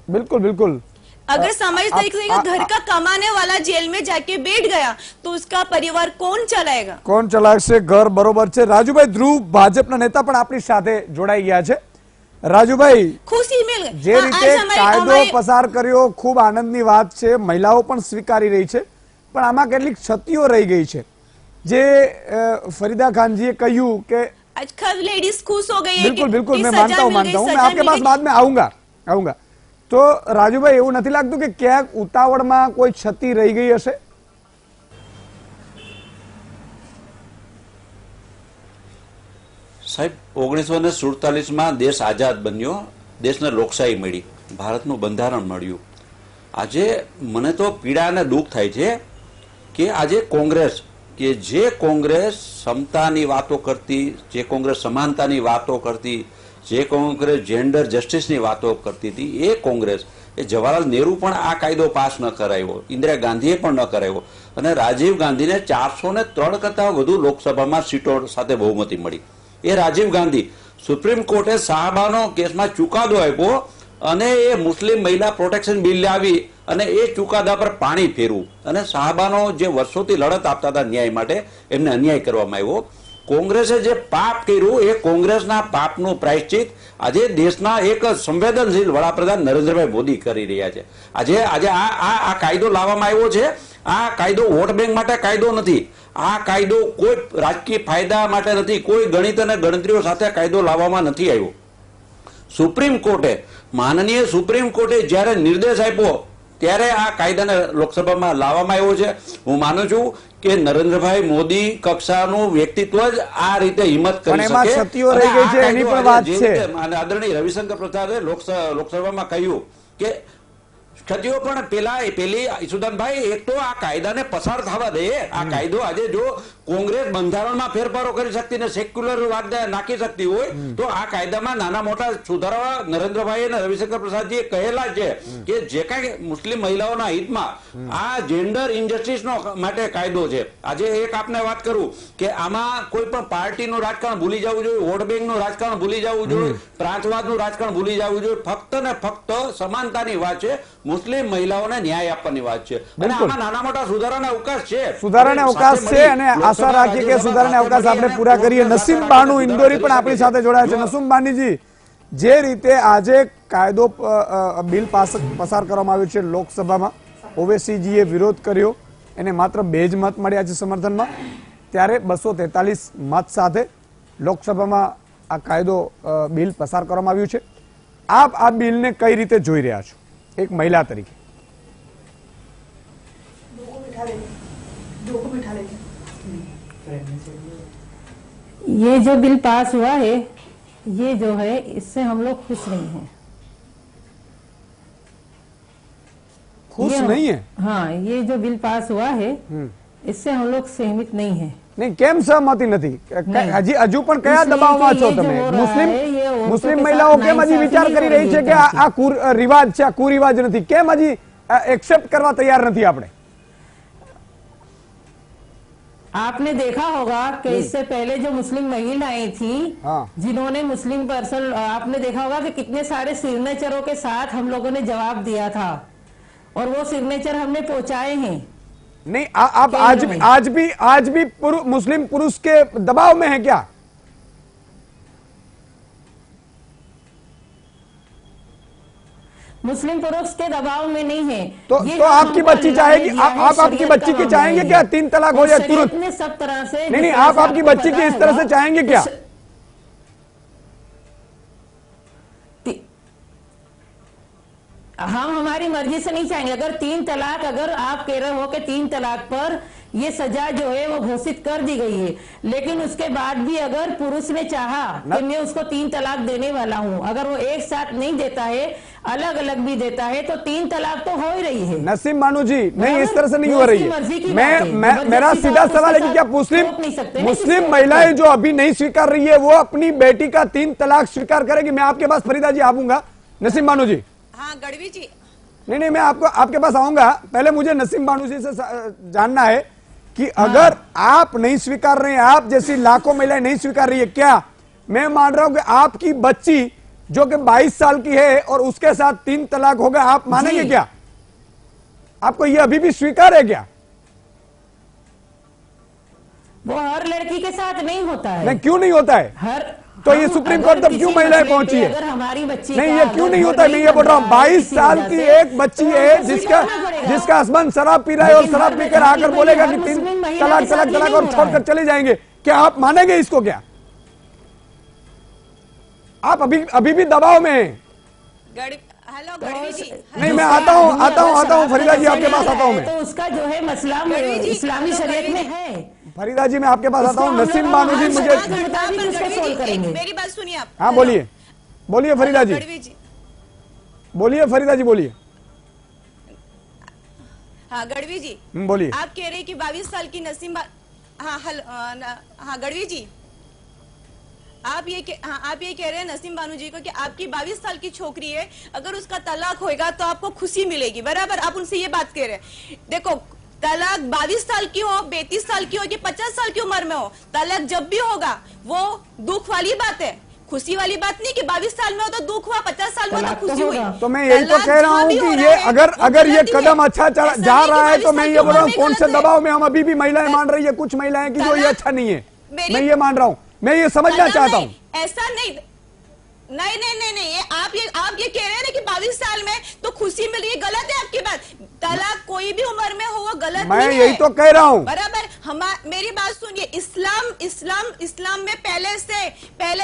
बिल्कुल बिल्कुल अगर सामाजिक तरीके से घर का कमाने वाला जेल में जाके बैठ गया तो उसका परिवार कौन चलाएगा? કોણ ચલાવશે ઘર? બરોબર છે। રાજુભાઈ ધ્રુવ ભાજપના નેતા પણ આપણી સાથે જોડાઈ ગયા છે। રાજુભાઈ, ખુશી મિલ ગઈ, જે રીતે કાયદો પસાર કર્યો ખૂબ આનંદની વાત છે, મહિલાઓ પણ સ્વીકારી રહી છે, પણ આમાં કેટલીક ક્ષતિઓ રહી ગઈ છે। જે ફરીદા ખાનજીએ કહ્યું કે आजकल लेडीज खुश हो गई है। बिल्कुल बिल्कुल, मैं मानता हूँ मैं आपके पास बाद में आऊंगा। तो राजूभाई, એવું નથી લાગતું કે ક્યાંક ઉતાવળમાં કોઈ ક્ષતિ રહી ગઈ હશે? સાહેબ, 1947 દેશ આઝાદ બન્યો, દેશને લોકશાહી મળી, ભારતનું બંધારણ મળ્યું। આજે મને તો પીડા અને દુઃખ થાય છે કે આજે કોંગ્રેસ, કે જે કોંગ્રેસ સમતાની વાતો કરતી, જે કોંગ્રેસ સમાનતાની વાતો કરતી, જે કોંગ્રેસ જેન્ડર જસ્ટિસની વાતો કરતી હતી, એ કોંગ્રેસ, એ જવાહરલાલ નહેરુ પણ આ કાયદો પાસ ન કરાવ્યો, ઇન્દિરા ગાંધીએ પણ ન કરાવ્યો, અને રાજીવ ગાંધીને 403 કરતા વધુ લોકસભામાં સીટો સાથે બહુમતી મળી। એ રાજીવ ગાંધી, સુપ્રીમ કોર્ટે શાહબાનો કેસમાં ચુકાદો આપ્યો અને એ મુસ્લિમ મહિલા પ્રોટેક્શન બિલ લાવી અને એ ચુકાદા પર પાણી ફેરવું અને સાહબાનો જે વર્ષોથી લડત આપતા હતા ન્યાય માટે એમને અન્યાય કરવામાં આવ્યો. કોંગ્રેસે જે પાપ કર્યું એ કોંગ્રેસના પાપનું પ્રાયશ્ચિત આજે દેશના એક સંવેદનશીલ વડાપ્રધાન નરેન્દ્રભાઈ મોદી કરી રહ્યા છે. આજે આજે આ કાયદો લાવવામાં આવ્યો છે. આ કાયદો વોટ બેંક માટે કાયદો નથી. આ કાયદો કોઈ રાજકીય ફાયદા માટે નથી. કોઈ ગણિત અને ગણતરીઓ સાથે કાયદો લાવવામાં નથી આવ્યો. સુપ્રીમ કોર્ટે માનનીય સુપ્રીમ કોર્ટે જ્યારે નિર્દેશ આપ્યો ત્યારે આ કાયદાને લોકસભામાં લાવવામાં આવ્યો છે. હું માનું છું કે નરેન્દ્રભાઈ મોદી કક્ષાનું વ્યક્તિત્વ જ આ રીતે હિંમત કરી શકે. આદરણીય રવિશંકર પ્રસાદે લોકસભામાં કહ્યું કે ક્ષતિઓ પણ પેલી ઈસુદાનભાઈ એક તો આ કાયદાને પસાર થવા દે. આ કાયદો આજે જો કોંગ્રેસ બંધારણમાં ફેરફારો કરી શકતી ને સેક્યુલર વાત નાખી શકતી હોય તો આ કાયદામાં નાના મોટા સુધારા નરેન્દ્રભાઈ અને રવિશંકર પ્રસાદજીએ કહેલા છે કે જે કાંઈ મુસ્લિમ મહિલાઓના હિતમાં આ જેન્ડર ઇન્જસ્ટિસનો માટે કાયદો છે. આજે એક આપને વાત કરું કે આમાં કોઈ પણ પાર્ટીનું રાજકારણ ભૂલી જવું જોઈએ, વોટ બેંકનું રાજકારણ ભૂલી જવું જોઈએ, પ્રાંતવાદનું રાજકારણ ભૂલી જવું જોઈએ. ફક્ત ને ફક્ત સમાનતાની વાત છે, મુસ્લિમ મહિલાઓને ન્યાય આપવાની વાત છે અને આમાં નાના મોટા સુધારાના અવકાશ છે. સુધારાને અવકાશ છે અને આશા રાખીએ કે સુધારાને અવકાશ આપણે પૂરા કરીએ. નસીમ બાનુ ઇન્દોરી પણ આપણી સાથે જોડાયા છે. નસીમ બાનીજી, જે રીતે આજે કાયદો બિલ પસાર કરવામાં આવ્યું છે લોકસભામાં, ઓવેસીજીએ વિરોધ કર્યો, એને માત્ર 2 જ મત મળ્યા છે સમર્થનમાં, ત્યારે 243 મત સાથે લોકસભામાં આ કાયદો બિલ પસાર કરવામાં આવ્યું છે. આપ આ બિલને કઈ રીતે જોઈ રહ્યા છો एक महिला तरीके? ये जो बिल पास हुआ है, ये जो है इससे हम लोग खुश नहीं हैं. खुश नहीं है? हाँ, ये जो बिल पास हुआ है इससे हम लोग सहमत नहीं है. नहीं, केम सहमति नहीं? हजू पण कया दबावमां छो तमे? मुस्लिम महिलाओं केम हजी विचार करी रही है कि आ रिवाज छे, आ कुरिवाज नहीं? केम हजी एक्सेप्ट करवा तैयार नहीं आपने? आपने देखा होगा कि इससे पहले जो मुस्लिम महिलाएं थी, जिन्होंने मुस्लिम पर्सन, आपने देखा होगा कि कितने सारे सिग्नेचरों के साथ हम लोगों ने जवाब दिया था और वो सिग्नेचर हमने पहुंचाए हैं. नहीं, आप आज भी मुस्लिम पुरुष के दबाव में है क्या? मुस्लिम पुरुष के दबाव में नहीं है. तो आपकी बच्ची चाहेगी, आप आपकी बच्ची की चाहेंगे क्या 3 तलाक हो जाए तुरंत? सब तरह से नहीं, आप आपकी बच्ची की इस तरह से चाहेंगे क्या? हम हमारी मर्जी से नहीं चाहेंगे. अगर 3 तलाक, अगर आप कह रहे हो कि 3 तलाक पर ये सजा जो है वो घोषित कर दी गई है, लेकिन उसके बाद भी अगर पुरुष ने चाहा कि मैं उसको 3 तलाक देने वाला हूँ, अगर वो एक साथ नहीं देता है, अलग अलग भी देता है, तो 3 तलाक तो हो ही रही है. नसीम बानू जी, नहीं, इस तरह से नहीं हो रही है. मेरा सीधा सवाल है कि क्या मुस्लिम महिलाएं जो अभी नहीं स्वीकार रही है वो अपनी बेटी का 3 तलाक स्वीकार करेगी? मैं आपके पास फरीदा जी आऊंगा. नसीम बानू जी. हाँ, गढ़वी जी. नहीं, मैं आपके पास आऊंगा. पहले मुझे नसीम बानू जी से जानना है कि अगर आप नहीं स्वीकार रहे हैं, आप जैसी लाखों महिलाएं नहीं स्वीकार रही है, क्या मैं मान रहा हूं कि आपकी बच्ची जो कि 22 साल की है और उसके साथ 3 तलाक होगा, आप मानेंगे क्या? आपको ये अभी भी स्वीकार है क्या? वो हर लड़की के साथ नहीं होता है. नहीं, क्यों नहीं होता है? तो ये सुप्रीम कोर्ट तक क्यों महिलाएं पहुंची है? अगर हमारी बच्ची नहीं, ये क्यों नहीं होता है? मैं ये बोल रहा हूँ, 22 साल की एक बच्ची है जिसका हस्बैंड शराब पी रहा है और शराब पीकर आकर बोलेगा कि 3 तलाक और छोड़कर चले जाएंगे, क्या आप मानेंगे इसको? क्या आप अभी भी दबाव में हैं? हेलो गढ़वी जी. नहीं, मैं आता हूँ फरीदा जी, आपके पास आता हूँ मैं. तो उसका जो है मसला इस्लामी शरीयत में है. फरीदा जी, मैं आपके पास आता हूँ. नसीम बानू जी, मुझे मेरी बात सुनिए आप. हाँ, बोलिए फरीदा जी. बोलिए फरीदा जी, बोलिए. हाँ गढ़वी जी, बोलिए. आप कह रहे हैं कि 22 साल की नसीम हाँ गढ़वी जी, आप ये कह रहे हैं नसीम बानू जी को कि आपकी 22 साल की छोकरी है, अगर उसका तलाक होगा तो आपको खुशी मिलेगी, बराबर? आप उनसे ये बात कह रहे हैं. देखो, तलाक 22 साल की हो, 32 साल की हो, कि 50 साल की उम्र में हो, तलाक जब भी होगा वो दुख वाली बात है. खुशी वाली बात नहीं कि 22 साल में हो तो दुख हुआ, 50 साल में तो खुशी हुई। तो मैं यही तो कह रहा हूँ कि ये अगर ये कदम अच्छा जा रहा है तो मैं ये बोल रहा हूँ कौन से दबाव में हम अभी भी महिलाएं मान रही है, कुछ महिलाएं की जो ये अच्छा नहीं है, मैं ये मान रहा हूँ, मैं ये समझना चाहता हूँ। ऐसा नहीं नहीं, ये आप ये कह रहे हैं ना कि 22 साल में तो खुशी मिल रही है, गलत है आपकी बात। तलाक कोई भी उम्र में हो वो गलत नहीं है। मैं यही तो कह रहा हूँ। बराबर। मेरी बात सुनिए, इस्लाम में पहले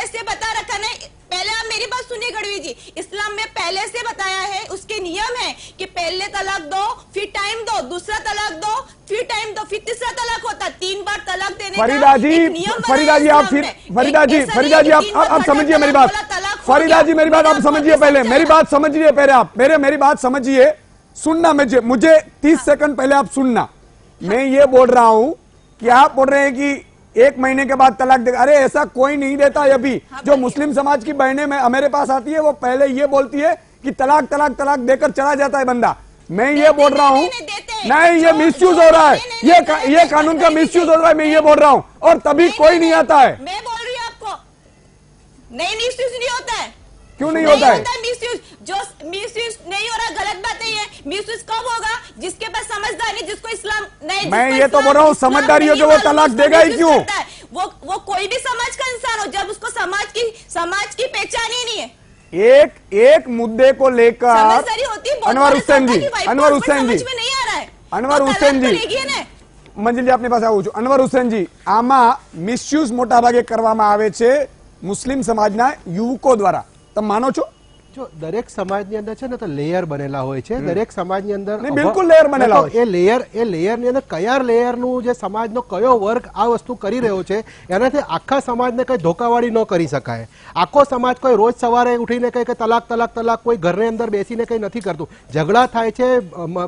से बता रखा नहीं। पहले आप मेरी बात सुनिए गढ़वी जी, इस्लाम में पहले से बताया है, उसके नियम है कि पहले तलाक दो, फिर टाइम दो, दूसरा तलाक दो, फिर टाइम दो, फिर तीसरा तलाक होता, 3 बार तलाक देने का एक नियम फरीदा जी आप समझिए मेरी बात। फरीदा जी मेरी बात आप समझिए, पहले मेरी बात समझिए, पहले आप मेरी बात समझिए, सुनना मुझे 30 सेकंड पहले आप सुनना। मैं ये बोल रहा हूं कि आप बोल रहे हैं कि 1 महीने के बाद तलाक देगा। अरे ऐसा कोई नहीं देता। अभी जो मुस्लिम समाज की बहनें मेरे पास आती है वो पहले ये बोलती है कि तलाक देकर चला जाता है बंदा। मैं ये बोल रहा हूँ नहीं, ये मिसयूज हो रहा है, ये कानून का मिसयूज हो रहा है, मैं ये बोल रहा हूँ, और तभी कोई नहीं आता है। मैं बोल रही हूँ आपको, नहीं मिसयूज नहीं होता है। क्यों नहीं होता है? मिसयूज जो मिसयूज नहीं हो रहा, गलत बात है ये। मिसयूज कब होगा? जिसके पास समझदारी, जिसको इस्लाम नहीं। मैं ये तो बोल रहा हूँ समझदारी हो कि वो तलाक देगा ही क्यों? वो कोई भी समाज का इंसान हो, जब उसको समाज की पहचान ही नहीं है। एक मुद्दे को लेकर अनवर हुसैन जी मंजिल जी आपने पास आવું છું। अनवर हुसैन जी, આમાં મિસયુઝ મોટા ભાગે કરવામાં આવે છે મુસ્લિમ સમાજના યુવકો દ્વારા, તમે માનો છો? જો દરેક સમાજની અંદર છે ને તો લેયર બનેલા હોય છે, દરેક સમાજની અંદર બિલકુલ લેયર બનેલા હોય છે। એ લેયરની અંદર કયા લેયરનું જે સમાજનો કયો વર્ગ આ વસ્તુ કરી રહ્યો છે એનાથી આખા સમાજને કઈ ધોકાવાળી ન કરી શકાય। આખો સમાજ કોઈ રોજ સવારે ઉઠીને કઈ તલાક તલાક તલાક કોઈ ઘરની અંદર બેસીને કઈ નથી કરતું। ઝઘડા થાય છે,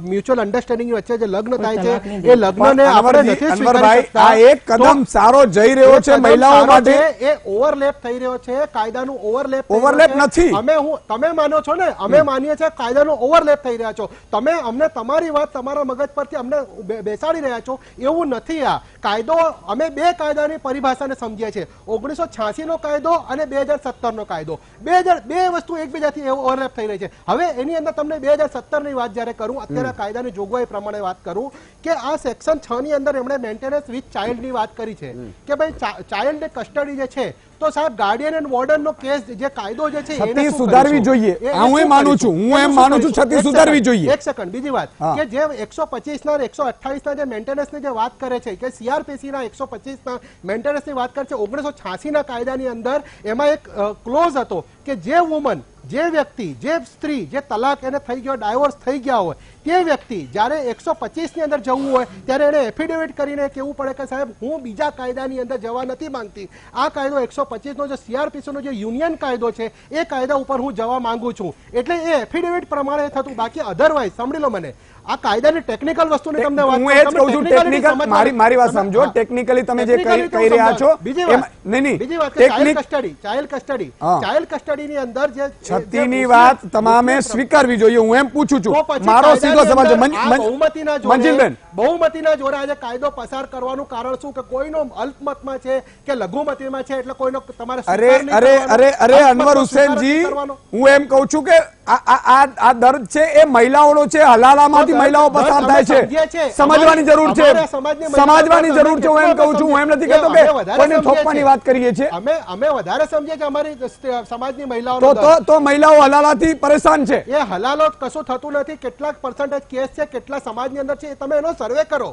મ્યુચ્યુઅલ અન્ડરસ્ટેન્ડિંગ વચ્ચે જે લગ્ન થાય છે એ લગ્નને આપણે નથી સ્વીકારી શકતા। આ એક કદમ સારો જઈ રહ્યો છે મહિલાઓ માટે। એ ઓવરલેપ થઈ રહ્યો છે, કાયદાનું ઓવરલેપ નથી। તમે માનો છો ને, અમે માનીએ છીએ કાયદાનો ઓવરલેપ થઈ રહ્યા છો। તમે અમને તમારી વાત તમારા મગજ પરથી અમને બેસાડી રહ્યા છો, એવું નથી। આ કાયદો અમે 2 કાયદાની પરિભાષાને સમજીએ છીએ, 1986 નો કાયદો અને 2017 નો કાયદો। 2 વસ્તુ એકબીજાથી ઓવરલેપ થઈ રહી છે। હવે એની અંદર તમને 2017 ની વાત જ્યારે કરું, અત્યારે કાયદાની જોગવાઈ પ્રમાણે વાત કરું કે આ સેક્શન 6 ની અંદર એમણે મેન્ટેનન્સ વિથ ચાઇલ્ડ ની વાત કરી છે કે ભાઈ ચાઇલ્ડ ને કસ્ટડી જે છે તો સાહેબ ગાર્ડિયન એન્ડ વોર્ડન નો કેસ જે કાયદો જે છે એને સુધારવી જોઈએ। હું એમ માનું છું છતી સુધારવી જોઈએ। એક સેકન્ડ, બીજી વાત કે જે 125 ના 128 ના જે મેન્ટેનન્સ ની જે વાત કરે છે કે સીઆરપીસી ના 125 ના મેન્ટેનન્સ ની વાત કરે છે, 1986 ના કાયદાની અંદર એમાં એક ક્લોઝ હતો કે જે વુમન, જે વ્યક્તિ, જે સ્ત્રી જે તલાક એને થઈ ગયો, ડાયવોર્સ થઈ ગયા હોય, તે વ્યક્તિ જ્યારે 125 ની અંદર જવું હોય ત્યારે એને એફિડેવિટ કરીને કહેવું પડે કે સાહેબ હું બીજા કાયદાની અંદર જવા નથી માંગતી, આ કાયદો 125 નો જે સીઆરપીસી નો જે યુનિયન કાયદો છે એ કાયદા ઉપર હું જવા માંગુ છું। એટલે એ એફિડેવિટ પ્રમાણે થતું। બાકી અધરવાઇઝ સાંભળી લો, મને આ કાયદાની ટેકનિકલ વસ્તુની તમને વાત હું એ જ કહું છું, ટેકનિકલ મારી વાત સમજો, ટેકનિકલી તમે જે કહી રહ્યા છો બીજી વાત ચાઇલ્ડ કસ્ટડી ની અંદર જે છતીની વાત તમામે સ્વીકારવી જોઈએ। હું એમ પૂછું છું, મારો સીધો સવાલ છે મંજિલબેન, બહુમતીના જોડે આજે કાયદો પસાર કરવાનું કારણ શું કે કોઈનો અલ્પમતમાં છે કે લઘુમતીમાં છે, એટલે કોઈનો તમારે અરે અનવર હુસેનજી, હું એમ કહું છું કે આ દર્દ છે એ મહિલાઓનો છે, હલાલામાંથી મહિલાઓ પસાર થાય છે, સમજવાની જરૂર છે, સમજવાની જરૂર છે। હું એમ કહું છું, હું એમ નથી કહેતો કે કોઈને થોપવાની વાત કરીએ છીએ। અમે વધારે સમજીએ છીએ અમારી સમાજની મહિલાઓ, તો મહિલાઓ હલાલાથી પરેશાન છે। એ હલાલો કશું થતું નથી। કેટલાક પર્સન્ટેજ કેસ છે, કેટલા સમાજની અંદર છે, તમે એનો સર્વે કરો,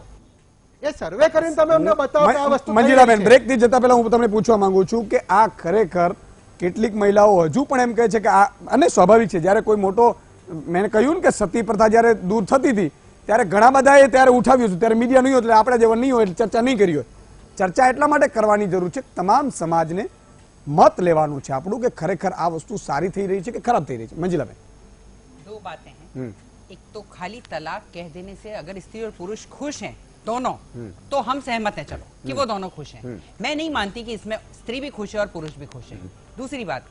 એ સર્વે કરીને તમે અમને બતાવો કે આ વસ્તુ। મંજિલાબેન, બ્રેક થી જતા પહેલા હું તમને પૂછવા માંગુ છું કે આ ખરેખર કેટલીક મહિલાઓ હજુ પણ એમ કહે છે કે આ, અને સ્વાભાવિક છે, જ્યારે કોઈ મોટો, મેં કહ્યું ને કે સતી પ્રથા જ્યારે દૂર થતી હતી ત્યારે ઘણા બધાએ ત્યારે ઉઠાવ્યું હતું, ત્યારે મીડિયા નહીં હોય એટલે આપણે જેવા નહીં હોય એટલે ચર્ચા નહીં કરી હોય। ચર્ચા એટલા માટે કરવાની જરૂર છે, તમામ સમાજને મત લેવાનું છે આપણું કે ખરેખર આ વસ્તુ સારી થઈ રહી છે કે ખરાબ થઈ રહી છે। મંજિલાબેન, 2 बातें हैं। एक तो खाली तलाक कह देने से अगर स्त्री और पुरुष खुश हैं दोनों, तो हम सहमत हैं, चलो कि वो दोनों खुश हैं। मैं नहीं मानती कि इसमें स्त्री भी खुश है और पुरुष भी खुश है। दूसरी बात,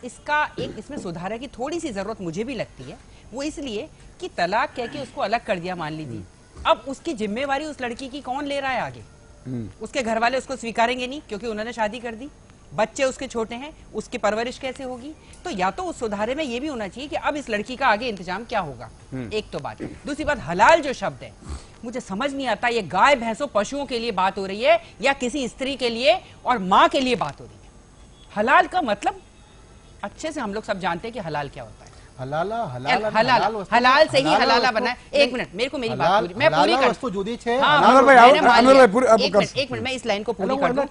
इसमें सुधार की थोड़ी सी जरूरत मुझे भी लगती है, वो इसलिए कि तलाक कह के उसको अलग कर दिया, मान लीजिए, अब उसकी जिम्मेवारी उस लड़की की कौन ले रहा है आगे? उसके घर वाले उसको स्वीकारेंगे नहीं क्योंकि उन्होंने शादी कर दी, बच्चे उसके छोटे हैं, उसकी परवरिश कैसे होगी? तो या तो उस सुधारे में ये भी होना चाहिए कि अब इस लड़की का आगे इंतजाम क्या होगा। एक तो बात। दूसरी बात, हलाल जो शब्द है मुझे समझ नहीं आता, ये गाय भैंसों पशुओं के लिए बात हो रही है या किसी स्त्री के लिए और माँ के लिए बात हो रही है। हलाल का मतलब अच्छे से हम लोग सब जानते हैं कि हलाल क्या होता है। हलाल से ही हलाला बना है। एक मिनट, मेरे को मेरी बात पूरी, मैं पूरी कर वस्तु जुदी छे। एक मिनट, मैं इस लाइन को पूरी कर दूं,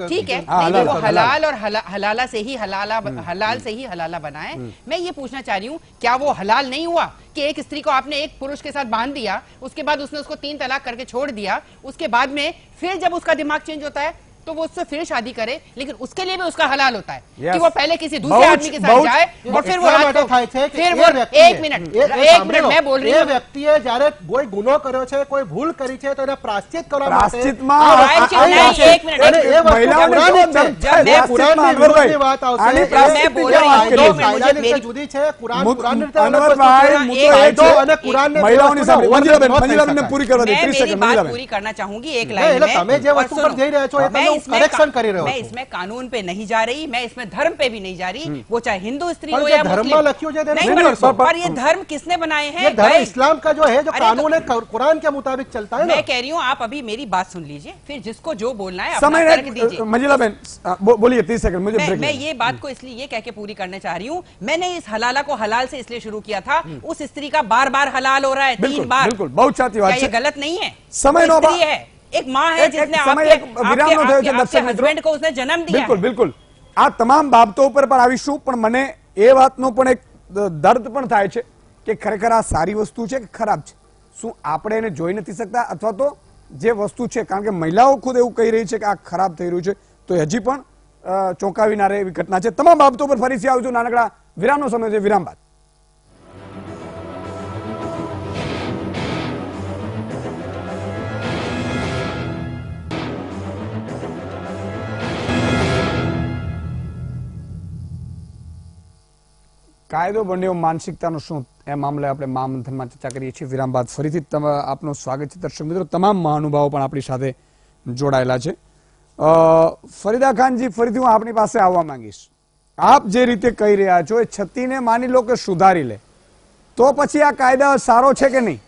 ठीक है? वो हलाल और हलाला से ही हलाल से ही हलाला बना है। मैं ये पूछना चाह रही हूँ, क्या वो हलाल नहीं हुआ कि एक स्त्री को आपने एक पुरुष के साथ बांध दिया, उसके बाद उसने उसको 3 तलाक करके छोड़ दिया, उसके बाद में फिर जब उसका दिमाग चेंज होता है तो वो उससे फिर शादी करे, लेकिन उसके लिए भी उसका हलाल होता है कि वो पहले किसी दूसरे आदमी के साथ जाए और फिर वो रात को फिर वो एक मिनट मैं बोल रही हूं, વ્યક્તિએ જ્યારે કોઈ ગુનો કર્યો છે, કોઈ ભૂલ કરી છે, તો એને પ્રાયશ્ચિત કરવા માટે એક મિનિટ मैं પુરાણની વાત આવશે, मैं बोल रही हूं કાયદાની જુદી છે, કુરાન પૂરી કરવા દે 30 સેકન્ડ बात पूरी करना चाहूंगी एक लाइन में। તમે જે વસ્તુ પર જઈ રહ્યા છો એ તમે करेक्शन कर रहे हो। मैं इसमें कानून पे नहीं जा रही, मैं इसमें धर्म पे भी नहीं जा रही, वो चाहे हिंदू स्त्री हो या मुस्लिम। पर ये धर्म किसने बनाए हैं? धर्म इस्लाम का जो है, जो कानून है कुरान के मुताबिक चलता है। मैं कह रही हूँ आप अभी मेरी बात सुन लीजिए, फिर जिसको जो बोलना है अपना तर्क दीजिए। मंजिला बहन बोलिए 30 सेकंड मुझे ब्रेक। मैं ये बात को इसलिए ये कह के पूरी करने चाह रही हूँ, मैंने इस हलाला को हलाल से इसलिए शुरू किया था, उस स्त्री का बार बार हलाल हो रहा है 3 बार। बिल्कुल, बहुत साथी बात ये गलत नहीं है। समय स्त्री है, एक माँ है जिसने आपके हस्बैंड को उसने जन्म दिया। बिल्कुल बिल्कुल, आ तमाम बाबतों पर पण आवीशुं, पण मने ए वातनो पण एक दर्द पण थाय छे કે ખરેખર આ સારી વસ્તુ છે કે ખરાબ છે? શું આપણે એને જોઈ નથી શકતા, અથવા તો જે વસ્તુ છે, કારણ કે મહિલાઓ ખુદ એવું કહી રહી છે કે આ ખરાબ થઈ રહ્યું છે, તો હજી પણ ચોંકાવીનારી એવી ઘટના છે। તમામ બાબતો પર ફરીથી આવજો, નાનકડા વિરામનો સમય છે, વિરામ બાદ। કાયદો બન્યો માનસિકતાનો શું, એ મામલે આપણે મહામંથનમાં ચર્ચા કરીએ છીએ। વિરામ બાદ ફરીથી આપનું સ્વાગત છે દર્શક મિત્રો। તમામ મહાનુભાવો પણ આપણી સાથે જોડાયેલા છે। ફરીદા ખાનજી, ફરીથી હું આપની પાસે આવવા માંગીશ। આપ જે રીતે કહી રહ્યા છો એ છત્તીને માની લો કે સુધારી લે, તો પછી આ કાયદો સારો છે કે નહીં?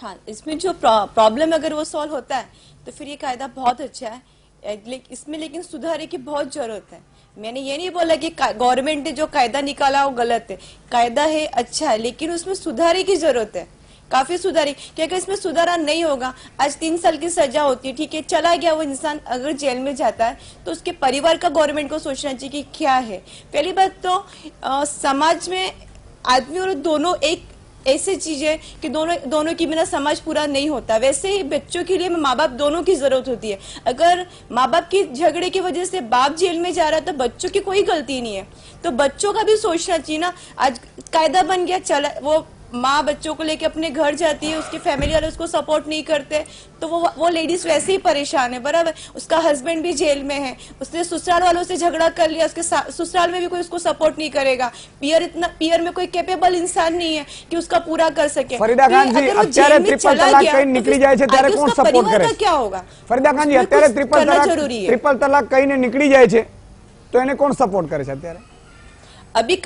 हाँ, इसमें जो प्रॉब्लम अगर वो सॉल्व होता है तो फिर ये कायदा बहुत अच्छा है। इसमें लेकिन सुधारे की बहुत जरूरत है। मैंने ये नहीं बोला कि गवर्नमेंट ने जो कायदा निकाला वो गलत है, कायदा है अच्छा है, लेकिन उसमें सुधारे की जरूरत है, काफी सुधारे। कि अगर इसमें सुधारा नहीं होगा, आज 3 साल की सजा होती है, ठीक है, चला गया वो इंसान अगर जेल में जाता है तो उसके परिवार का गवर्नमेंट को सोचना चाहिए कि क्या है। पहली बात तो समाज में आदमी और दोनों एक ऐसी चीज है कि दोनों की बिना समाज पूरा नहीं होता। वैसे ही बच्चों के लिए माँ बाप दोनों की जरूरत होती है। अगर माँ बाप की झगड़े की वजह से बाप जेल में जा रहा है तो बच्चों की कोई गलती नहीं है, तो बच्चों का भी सोचना चाहिए ना। आज कायदा बन गया, चला, वो माँ बच्चों को लेके अपने घर जाती है, उसके फैमिली वाले उसको सपोर्ट नहीं करते, तो वो लेडीज वैसे ही परेशान है, बराबर। उसका हस्बैंड भी जेल में है, उसने ससुराल वालों से झगड़ा कर लिया, उसके ससुराल में भी कोई उसको सपोर्ट नहीं करेगा। पियर में कोई कैपेबल इंसान नहीं है कि उसका पूरा कर सके। फरीदा खान जी, અત્યારે ટ્રિપલ તલાક કઈ નીકળી જાય છે ત્યારે કોણ સપોર્ટ કરે? क्या होगा? ફરીદા ખાન जी, અત્યારે ટ્રિપલ તલાક કઈને નીકળી જાય છે તો એને કોણ સપોર્ટ કરે છે અત્યારે? अभी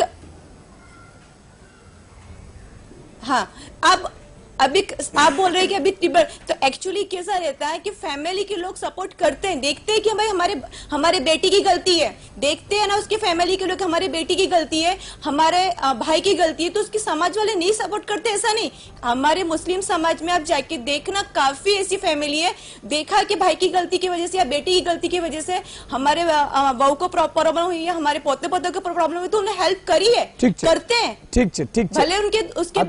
हाँ, अभी आप बोल रहे हैं कि अभी तो एक्चुअली कैसा रहता है कि फैमिली के लोग सपोर्ट करते हैं, देखते हैं कि भाई हमारे बेटी की गलती है, देखते हैं ना उसकी फैमिली के लोग हमारे बेटी की गलती है, हमारे भाई की गलती है, तो उसकी समाज वाले नहीं सपोर्ट करते, ऐसा नहीं। हमारे मुस्लिम समाज में आप जाके देखना, काफी ऐसी फैमिली है, देखा कि भाई की गलती की वजह से या बेटी की गलती की वजह से हमारे बहू को प्रॉब्लम हुई है, हमारे पोते पोते को प्रॉब्लम हुई, तो उन्हें हेल्प करी है, करते हैं। ठीक है, भले उनके उसके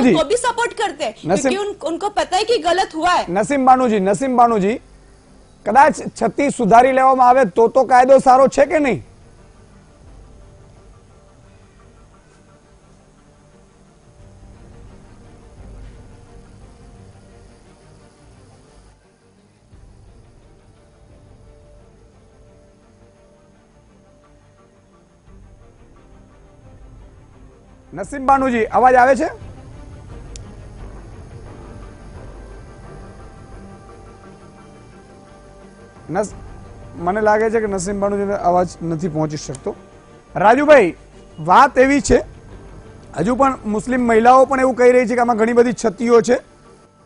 वो भी सपोर्ट करते हैं क्योंकि उनको पता है कि गलत हुआ है। नसीम बानूजी, कदाच छत्ती सुधारी लेवामां आवे तो कायदो सारो छे के नहीं? नसीम बानूजी, अवाज आवे छे? મને લાગે છે કે નસીમ બાનુજીને અવાજ નથી પહોંચી શકતો. રાજુભાઈ, વાત એવી છે, હજુ પણ મુસ્લિમ મહિલાઓ પણ એવું કહી રહી છે કે આમાં ઘણી બધી છતીઓ છે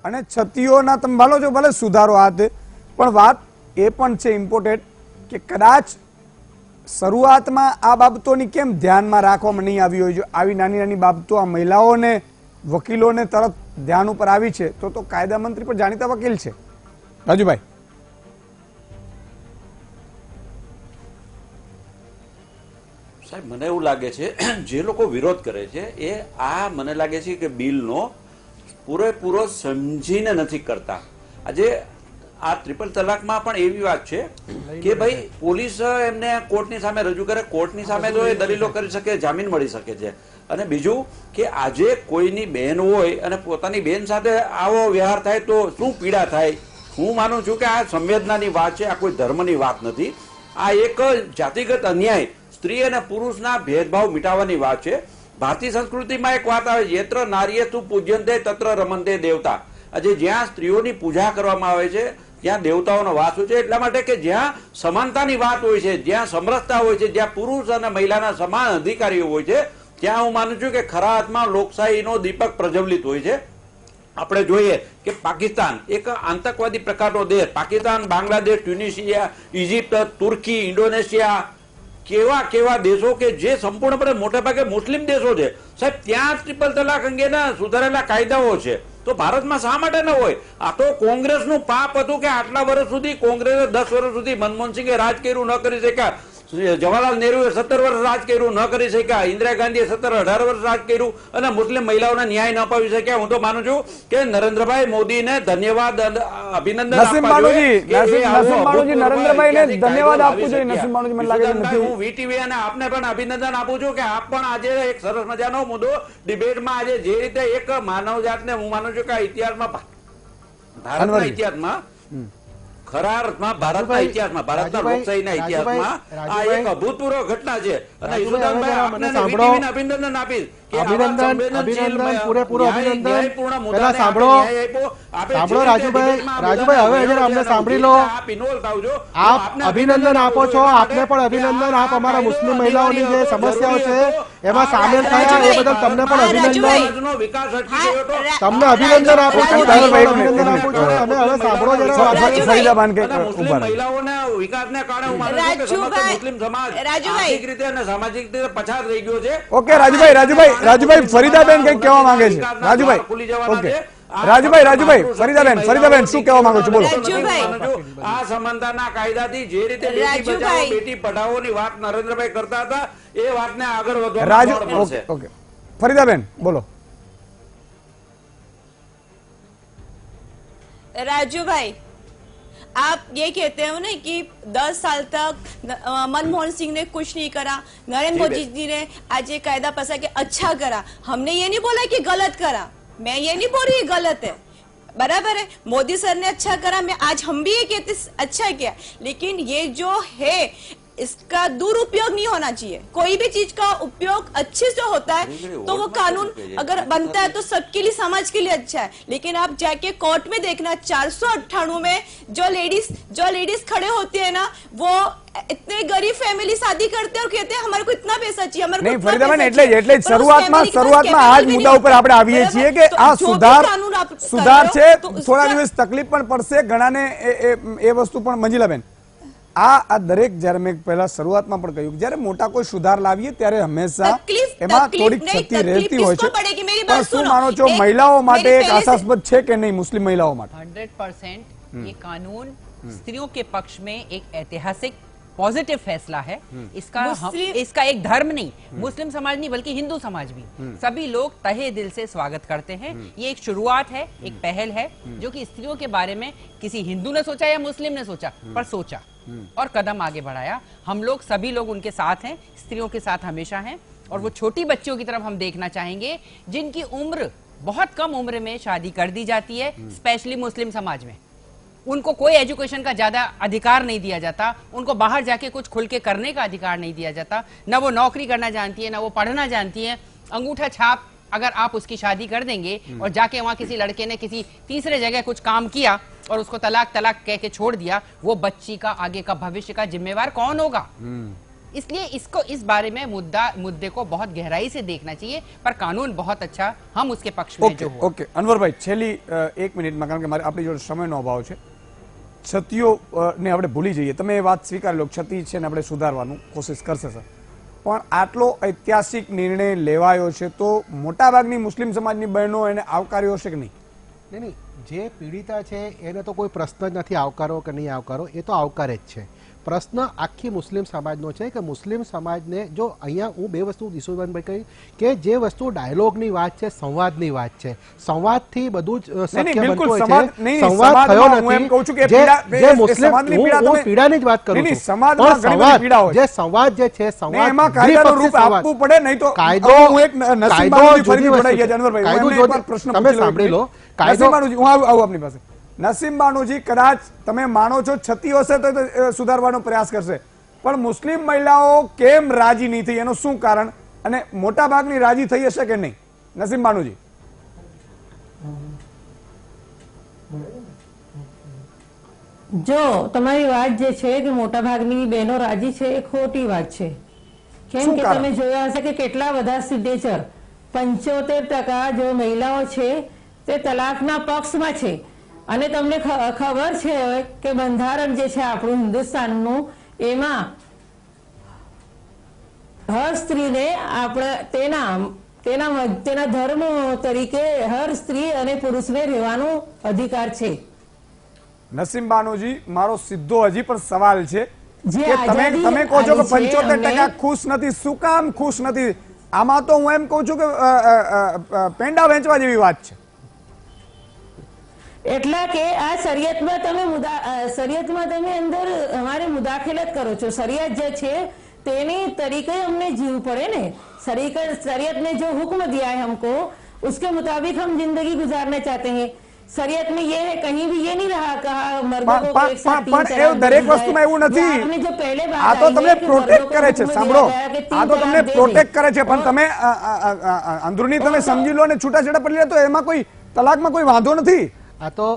અને છતીઓના તમે ભાલો છો ભલે સુધારો હાથે, પણ વાત એ પણ છે ઇમ્પોર્ટન્ટ કે કદાચ શરૂઆતમાં આ બાબતોની કેમ ધ્યાનમાં રાખવામાં નહીં આવી હોય. જો આવી નાની નાની બાબતો આ મહિલાઓને વકીલોને તરત ધ્યાન ઉપર આવી છે તો કાયદા મંત્રી પણ જાણીતા વકીલ છે. રાજુભાઈ, સાહેબ મને એવું લાગે છે જે લોકો વિરોધ કરે છે એ આ મને લાગે છે કે બિલનો પૂરેપૂરો સમજીને નથી કરતા. આજે આ ટ્રિપલ તલાકમાં પણ એવી વાત છે કે ભાઈ પોલીસ એમને કોર્ટની સામે રજૂ કરે, કોર્ટની સામે તો એ દલીલો કરી શકે, જામીન મળી શકે છે. અને બીજું કે આજે કોઈની બહેન હોય અને પોતાની બહેન સાથે આવો વ્યવહાર થાય તો શું પીડા થાય. હું માનું છું કે આ સંવેદનાની વાત છે, આ કોઈ ધર્મની વાત નથી. આ એક જાતિગત અન્યાય, સ્ત્રી અને પુરુષના ભેદભાવ મિટાવવાની વાત છે. ભારતીય સંસ્કૃતિમાં એક વાત આવે છે, યત્ર નાર્યેતુ પૂજ્યન્તે તત્ર રમન્તે દેવતા. આજે જ્યાં સ્ત્રીઓની પૂજા કરવામાં આવે છે ત્યાં દેવતાઓનો વાસ હોય છે. એટલા માટે કે જ્યાં સમાનતાની વાત હોય છે, જ્યાં સમરસતા હોય છે, જ્યાં પુરુષ અને મહિલાના સમાન અધિકારીઓ હોય છે, ત્યાં હું માનું છું કે ખરા અર્થમાં લોકશાહીનો દીપક પ્રજ્વલિત હોય છે. આપણે જોઈએ કે પાકિસ્તાન એક આતંકવાદી પ્રકારનો દેશ, પાકિસ્તાન, બાંગ્લાદેશ, ટ્યુનિશિયા, ઇજિપ્ત, તુર્કી, ઇન્ડોનેશિયા, કેવા કેવા દેશો કે જે સંપૂર્ણપણે મોટા ભાગે મુસ્લિમ દેશો છે સાહેબ, ત્યાં ટ્રિપલ તલાક અંગેના સુધારેલા કાયદાઓ છે. તો ભારતમાં શા માટે ન હોય? આ તો કોંગ્રેસનું પાપ હતું કે આટલા વર્ષ સુધી કોંગ્રેસે 10 વર્ષ સુધી મનમોહનસિંહે રાજ કર્યું, ન કરી શક્યા. જવાહરલાલ નહેરુએ 17 વર્ષ રાજ કર્યું, ન કરી શક્યા. ઇન્દિરા ગાંધીએ 17-18 વર્ષ રાજ કર્યું અને મુસ્લિમ મહિલાઓને ન્યાય ન અપાવી શક્યા. હું તો માનું છું કે નરેન્દ્રભાઈ મોદીને ધન્યવાદ, અભિનંદન આપવા જોઈએ. ધન્યવાદ આપવું જોઈએ. નસીમ બાનુજી, મને લાગે છે હું વીટીવી અને આપને પણ અભિનંદન આપું છું કે આપ પણ આજે એક સરસ મજાનો મુદ્દો ડિબેટમાં આજે જે રીતે એક માનવજાતને હું માનું છું કે ઇતિહાસમાં, ભારતના ઇતિહાસમાં, ખરા અર્થમાં ભારતના ઇતિહાસમાં, ભારતના લોકશાહીના ઇતિહાસમાં આ એક અભૂતપૂર્વ ઘટના છે. અને ઈશુદાનભાઈ આપને વીટીવીને અભિનંદન આપીશ કે પૂરેપૂરો અભિનંદન. પહેલા સાંભળો રાજુભાઈ, હવે અમને સાંભળી લો. આપ અભિનંદન આપો છો, આપને પણ અભિનંદન. આપ અમારા મુસ્લિમ મહિલાઓની જે સમસ્યાઓ છે એમાં સામેલ થયા એ બદલ તમને પણ અભિનંદન. તમને અભિનંદન આપું છું. અભિનંદન આપું છું. તમે હવે સાંભળો જરા. મહિલાઓના વિકાસને કારણે હું માનું છું કે સમગ્ર મુસ્લિમ સમાજ આર્થિક રીતે અને સામાજિક રીતે પછાત રહી ગયો છે. ઓકે રાજુભાઈ, ફરીદાબેન કંઈક કહેવા માંગે છે. રાજુભાઈ, ફરીદાબેન શું કહેવા માંગો છો? બોલો. આ સમાનતાના કાયદાથી જે રીતે બેટી બચાવો બેટી પઢાઓની વાત નરેન્દ્રભાઈ કરતા હતા એ વાતને આગળ વધવા. ઓકે, ફરીદાબેન બોલો. राजू भाई, आप ये कहते हो ना कि 10 साल तक मनमोहन सिंह ने कुछ नहीं करा, नरेंद्र मोदी जी ने आज ये कायदा पसा के अच्छा करा. हमने ये नहीं बोला कि गलत करा, मैं ये नहीं बोल रही गलत है, बराबर है. मोदी सर ने अच्छा करा, मैं आज हम भी ये कहते अच्छा किया, लेकिन ये जो है इसका दुरुपयोग नहीं होना चाहिए. कोई भी चीज का उपयोग अच्छे से होता है तो वो कानून अगर बनता है तो सबके लिए, समाज के लिए अच्छा है. लेकिन आप जाके कोर्ट में देखना 498 में जो लेडीज खड़े होती है ना, वो इतने गरीब फैमिली शादी करते हैं और कहते हैं हमारे को इतना पैसा चाहिए, हमारे नहीं फरीदाबेन, એટલે શરૂઆતમાં આ જ મુદ્દા ઉપર આપણે આવીએ છીએ કે આ સુધાર છે. થોડા દિવસ તકલીફ પણ પડશે ઘણાને, એ વસ્તુ પણ. મંજીલાબેન, આ દરેક, જ્યારે મેં પહેલા શરૂઆતમાં પણ કહ્યું, જ્યારે મોટા કોઈ સુધાર લાવીએ ત્યારે હંમેશા એમાં થોડીક ક્ષતિ રહેતી હોય છે. પણ શું માનો છો, મહિલાઓ માટે એક આશાસ્પદ છે કે નહીં? મુસ્લિમ મહિલાઓ માટે 100% ये कानून स्त्रियों के पक्ष में एक ऐतिहासिक पॉजिटिव फैसला है. इसका एक धर्म नहीं, मुस्लिम समाज नहीं, बल्कि हिंदू समाज भी, सभी लोग तहे दिल से स्वागत करते हैं. ये एक शुरुआत है, एक पहल है जो कि स्त्रियों के बारे में किसी हिंदू ने सोचा या मुस्लिम ने सोचा, पर सोचा और कदम आगे बढ़ाया. हम लोग सभी लोग उनके साथ हैं, स्त्रियों के साथ हमेशा हैं. और वो छोटी बच्चियों की तरफ हम देखना चाहेंगे जिनकी उम्र, बहुत कम उम्र में शादी कर दी जाती है, स्पेशली मुस्लिम समाज में. उनको कोई एजुकेशन का ज्यादा अधिकार नहीं दिया जाता, उनको बाहर जाके कुछ खुल के करने का अधिकार नहीं दिया जाता. न वो नौकरी करना जानती है, न वो पढ़ना जानती है. अंगूठा छाप अगर आप उसकी शादी कर देंगे और जाके वहां किसी लड़के ने किसी तीसरे जगह कुछ काम किया और उसको तलाक तलाक कह के छोड़ दिया, वो बच्ची का आगे का भविष्य का जिम्मेवार कौन होगा? इसलिए इसको इस बारे में मुद्दे को बहुत गहराई से देखना चाहिए, पर कानून बहुत अच्छा, हम उसके पक्ष में जो हुआ। ओके अनवरभाई, છેલ્લી 1 મિનિટમાં, કારણ કે મારે આપણી જોડે સમયનો અભાવ છે, છતીઓ ને આપણે ભૂલી જઈએ. તમે એ વાત સ્વીકારી લો, છતી છે ને આપણે સુધારવાનું કોશિશ કરશે સર, પણ આટલો ઐતિહાસિક નિર્ણય લેવાયો છે તો મોટાભાગની મુસ્લિમ સમાજની બહેનો એને આવકાર્યો છે કે નહીં? નહીં, જે પીડિતા છે એને તો કોઈ પ્રશ્ન જ નથી આવકારો કે નહીં આવકારો, એ તો આવકારે જ છે. પ્રશ્ન આખી મુસ્લિમ સમાજનો છે કે મુસ્લિમ સમાજને જો અહીંયા હું બે વસ્તુ ઈશુદાનભાઈ કહી કે જે વસ્તુ ડાયલોગની વાત છે, સંવાદની વાત છે, સંવાદથી બધું જ શક્ય બનતું હોય છે. સંવાદ થયો નથી. જે મુસ્લિમ, હું પીડાની જ વાત કરું છું, પણ સંવાદ જે સંવાદ જે છે, સંવાદ આપવું પડે, નહીં તો કાયદો તમે સાંભળી લો. કાયદો હું આવું આપની પાસે. નસીમ બાનુજી, કદાચ તમે માનો છો છતી હશે તો સુધારવાનો પ્રયાસ કરશે, પણ મુસ્લિમ મહિલાઓ કેમ રાજી નહીં થઈ, એનું શું કારણ, અને મોટા ભાગની રાજી થઈ હશે કે નહીં? નસીમ બાનુજી. જો તમારી વાત જે છે કે મોટા ભાગની બહેનો રાજી છે, એ ખોટી વાત છે. કેમ કે તમે જોયા હશે કે કેટલા બધા સિગ્નેચર, 75% જો મહિલાઓ છે તે તલાકના પક્ષમાં છે. અને તમને ખબર છે કે બંધારણ જે છે આપણું હિન્દુસ્તાનનું, એમાં હર સ્ત્રીને આપણે તેના ધર્મ તરીકે હર સ્ત્રી અને પુરુષને રહેવાનો અધિકાર છે. નસીમ બાનુજી, મારો સીધો હજી પણ સવાલ છે કે તમે કહો છો કે 75% ખુશ નથી, શું કામ ખુશ નથી? આમાં તો હું એમ કહું છું કે પેંડા વેચવા જેવી વાત છે. એટલા કે આ શરિયતમાં તમે અંદર અમારે મુદાખલત કરો છો. શરિયત જે છે તેની તરીકે અમને જીવ પડે ને. शरीयत ने जो हुक्म दिया है हमको, उसके मुताबिक हम जिंदगी गुजारना चाहते हैं. शरीयत में ये है, कहीं भी ये नहीं रहा कहा मर्दों को एक साथ तीन तलाक દરેક વસ્તુમાં એવું નથી. आपने जो पहले बात આ તો તમને પ્રોટેક્ટ કરે છે, સાંભળો, આ તો તમને પ્રોટેક્ટ કરે છે, પણ તમે અંદરૂની તમે સમજી લો ને છૂટાછેડા પડી લે તો એમાં કોઈ તલાકમાં કોઈ વાંધો નથી. આ તો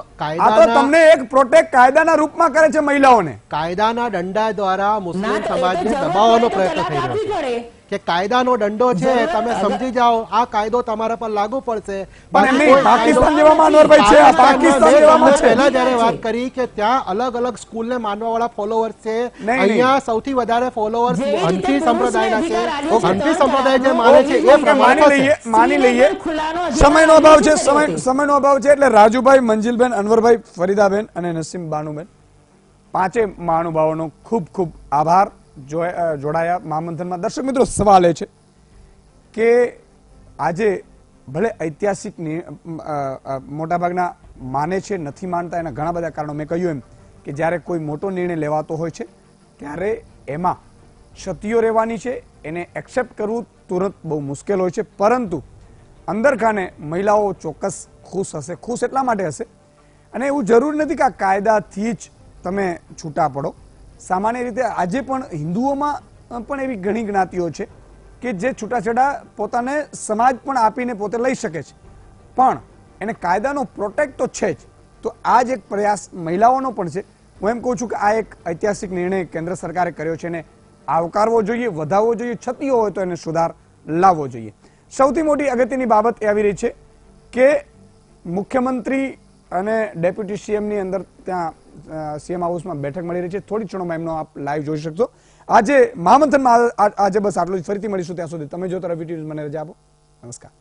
તમને એક પ્રોટેક્ટ કાયદાના રૂપમાં કરે છે મહિલાઓને. કાયદાના દંડા દ્વારા મુસ્લિમ સમાજને દબાવવાનો પ્રયત્ન થઈ રહ્યો છે કે કાયદાનો દંડો છે, તમે સમજી જાઓ, આ કાયદો તમારા પર લાગુ પડશે. પાકિસ્તાન જેવામાં અનવરભાઈ છે, પાકિસ્તાન જેવામાં છે. પહેલા જયારે વાત કરી કે ત્યાં અલગ અલગ સ્કૂલને માનવા વાળા ફોલોવર્સ છે, અહીંયા સૌથી વધારે ફોલોવર્સ હનફી સંપ્રદાયના છે. હનફી સંપ્રદાય જે માને છે એ પ્રમાણે માની લઈએ. સમયનો અભાવ છે, સમયનો અભાવ છે, એટલે રાજુભાઈ, મંજિલબેન, અનવરભાઈ, ફરીદાબેન અને નસીમ બાનુબેન, પાંચે મહાનુભાવોનો ખૂબ ખૂબ આભાર જોડાયા મહામંથનમાં. દર્શક મિત્રો, સવાલ એ છે કે આજે ભલે ઐતિહાસિક મોટાભાગના માને છે, નથી માનતા, એના ઘણા બધા કારણો. મેં કહ્યું એમ કે જ્યારે કોઈ મોટો નિર્ણય લેવાતો હોય છે ત્યારે એમાં ક્ષતિઓ રહેવાની છે, એને એક્સેપ્ટ કરવું તુરંત બહુ મુશ્કેલ હોય છે, પરંતુ અંદરખાને મહિલાઓ ચોક્કસ ખુશ હશે. ખુશ એટલા માટે હશે, અને એવું જરૂરી નથી કે આ કાયદાથી જ તમે છૂટા પડો. સામાન્ય રીતે આજે પણ હિન્દુઓમાં પણ એવી ઘણી જ્ઞાતિઓ છે કે જે છૂટાછેડા પોતાને સમાજ પણ આપીને પોતે લઈ શકે છે, પણ એને કાયદાનો પ્રોટેક્ટ તો છે જ. તો આ જ એક પ્રયાસ મહિલાઓનો પણ છે. હું એમ કહું છું કે આ એક ઐતિહાસિક નિર્ણય કેન્દ્ર સરકારે કર્યો છે, એને આવકારવો જોઈએ, વધારવો જોઈએ, છતીઓ હોય તો એને સુધાર લાવવો જોઈએ. સૌથી મોટી અગત્યની બાબત એ આવી રહી છે કે મુખ્યમંત્રી અને ડેપ્યુટી સીએમની અંદર ત્યાં સીએમ હાઉસમાં બેઠક મળી રહી છે. થોડી ક્ષણોમાં એમનો આપ લાઈવ જોઈ શકશો. આજે મહામંથનમાં આજે બસ આટલું જ. ફરીથી મળીશું, ત્યાં સુધી તમે જોતા રહો વીટીવી ન્યૂઝ. મને રજા આપો. નમસ્કાર.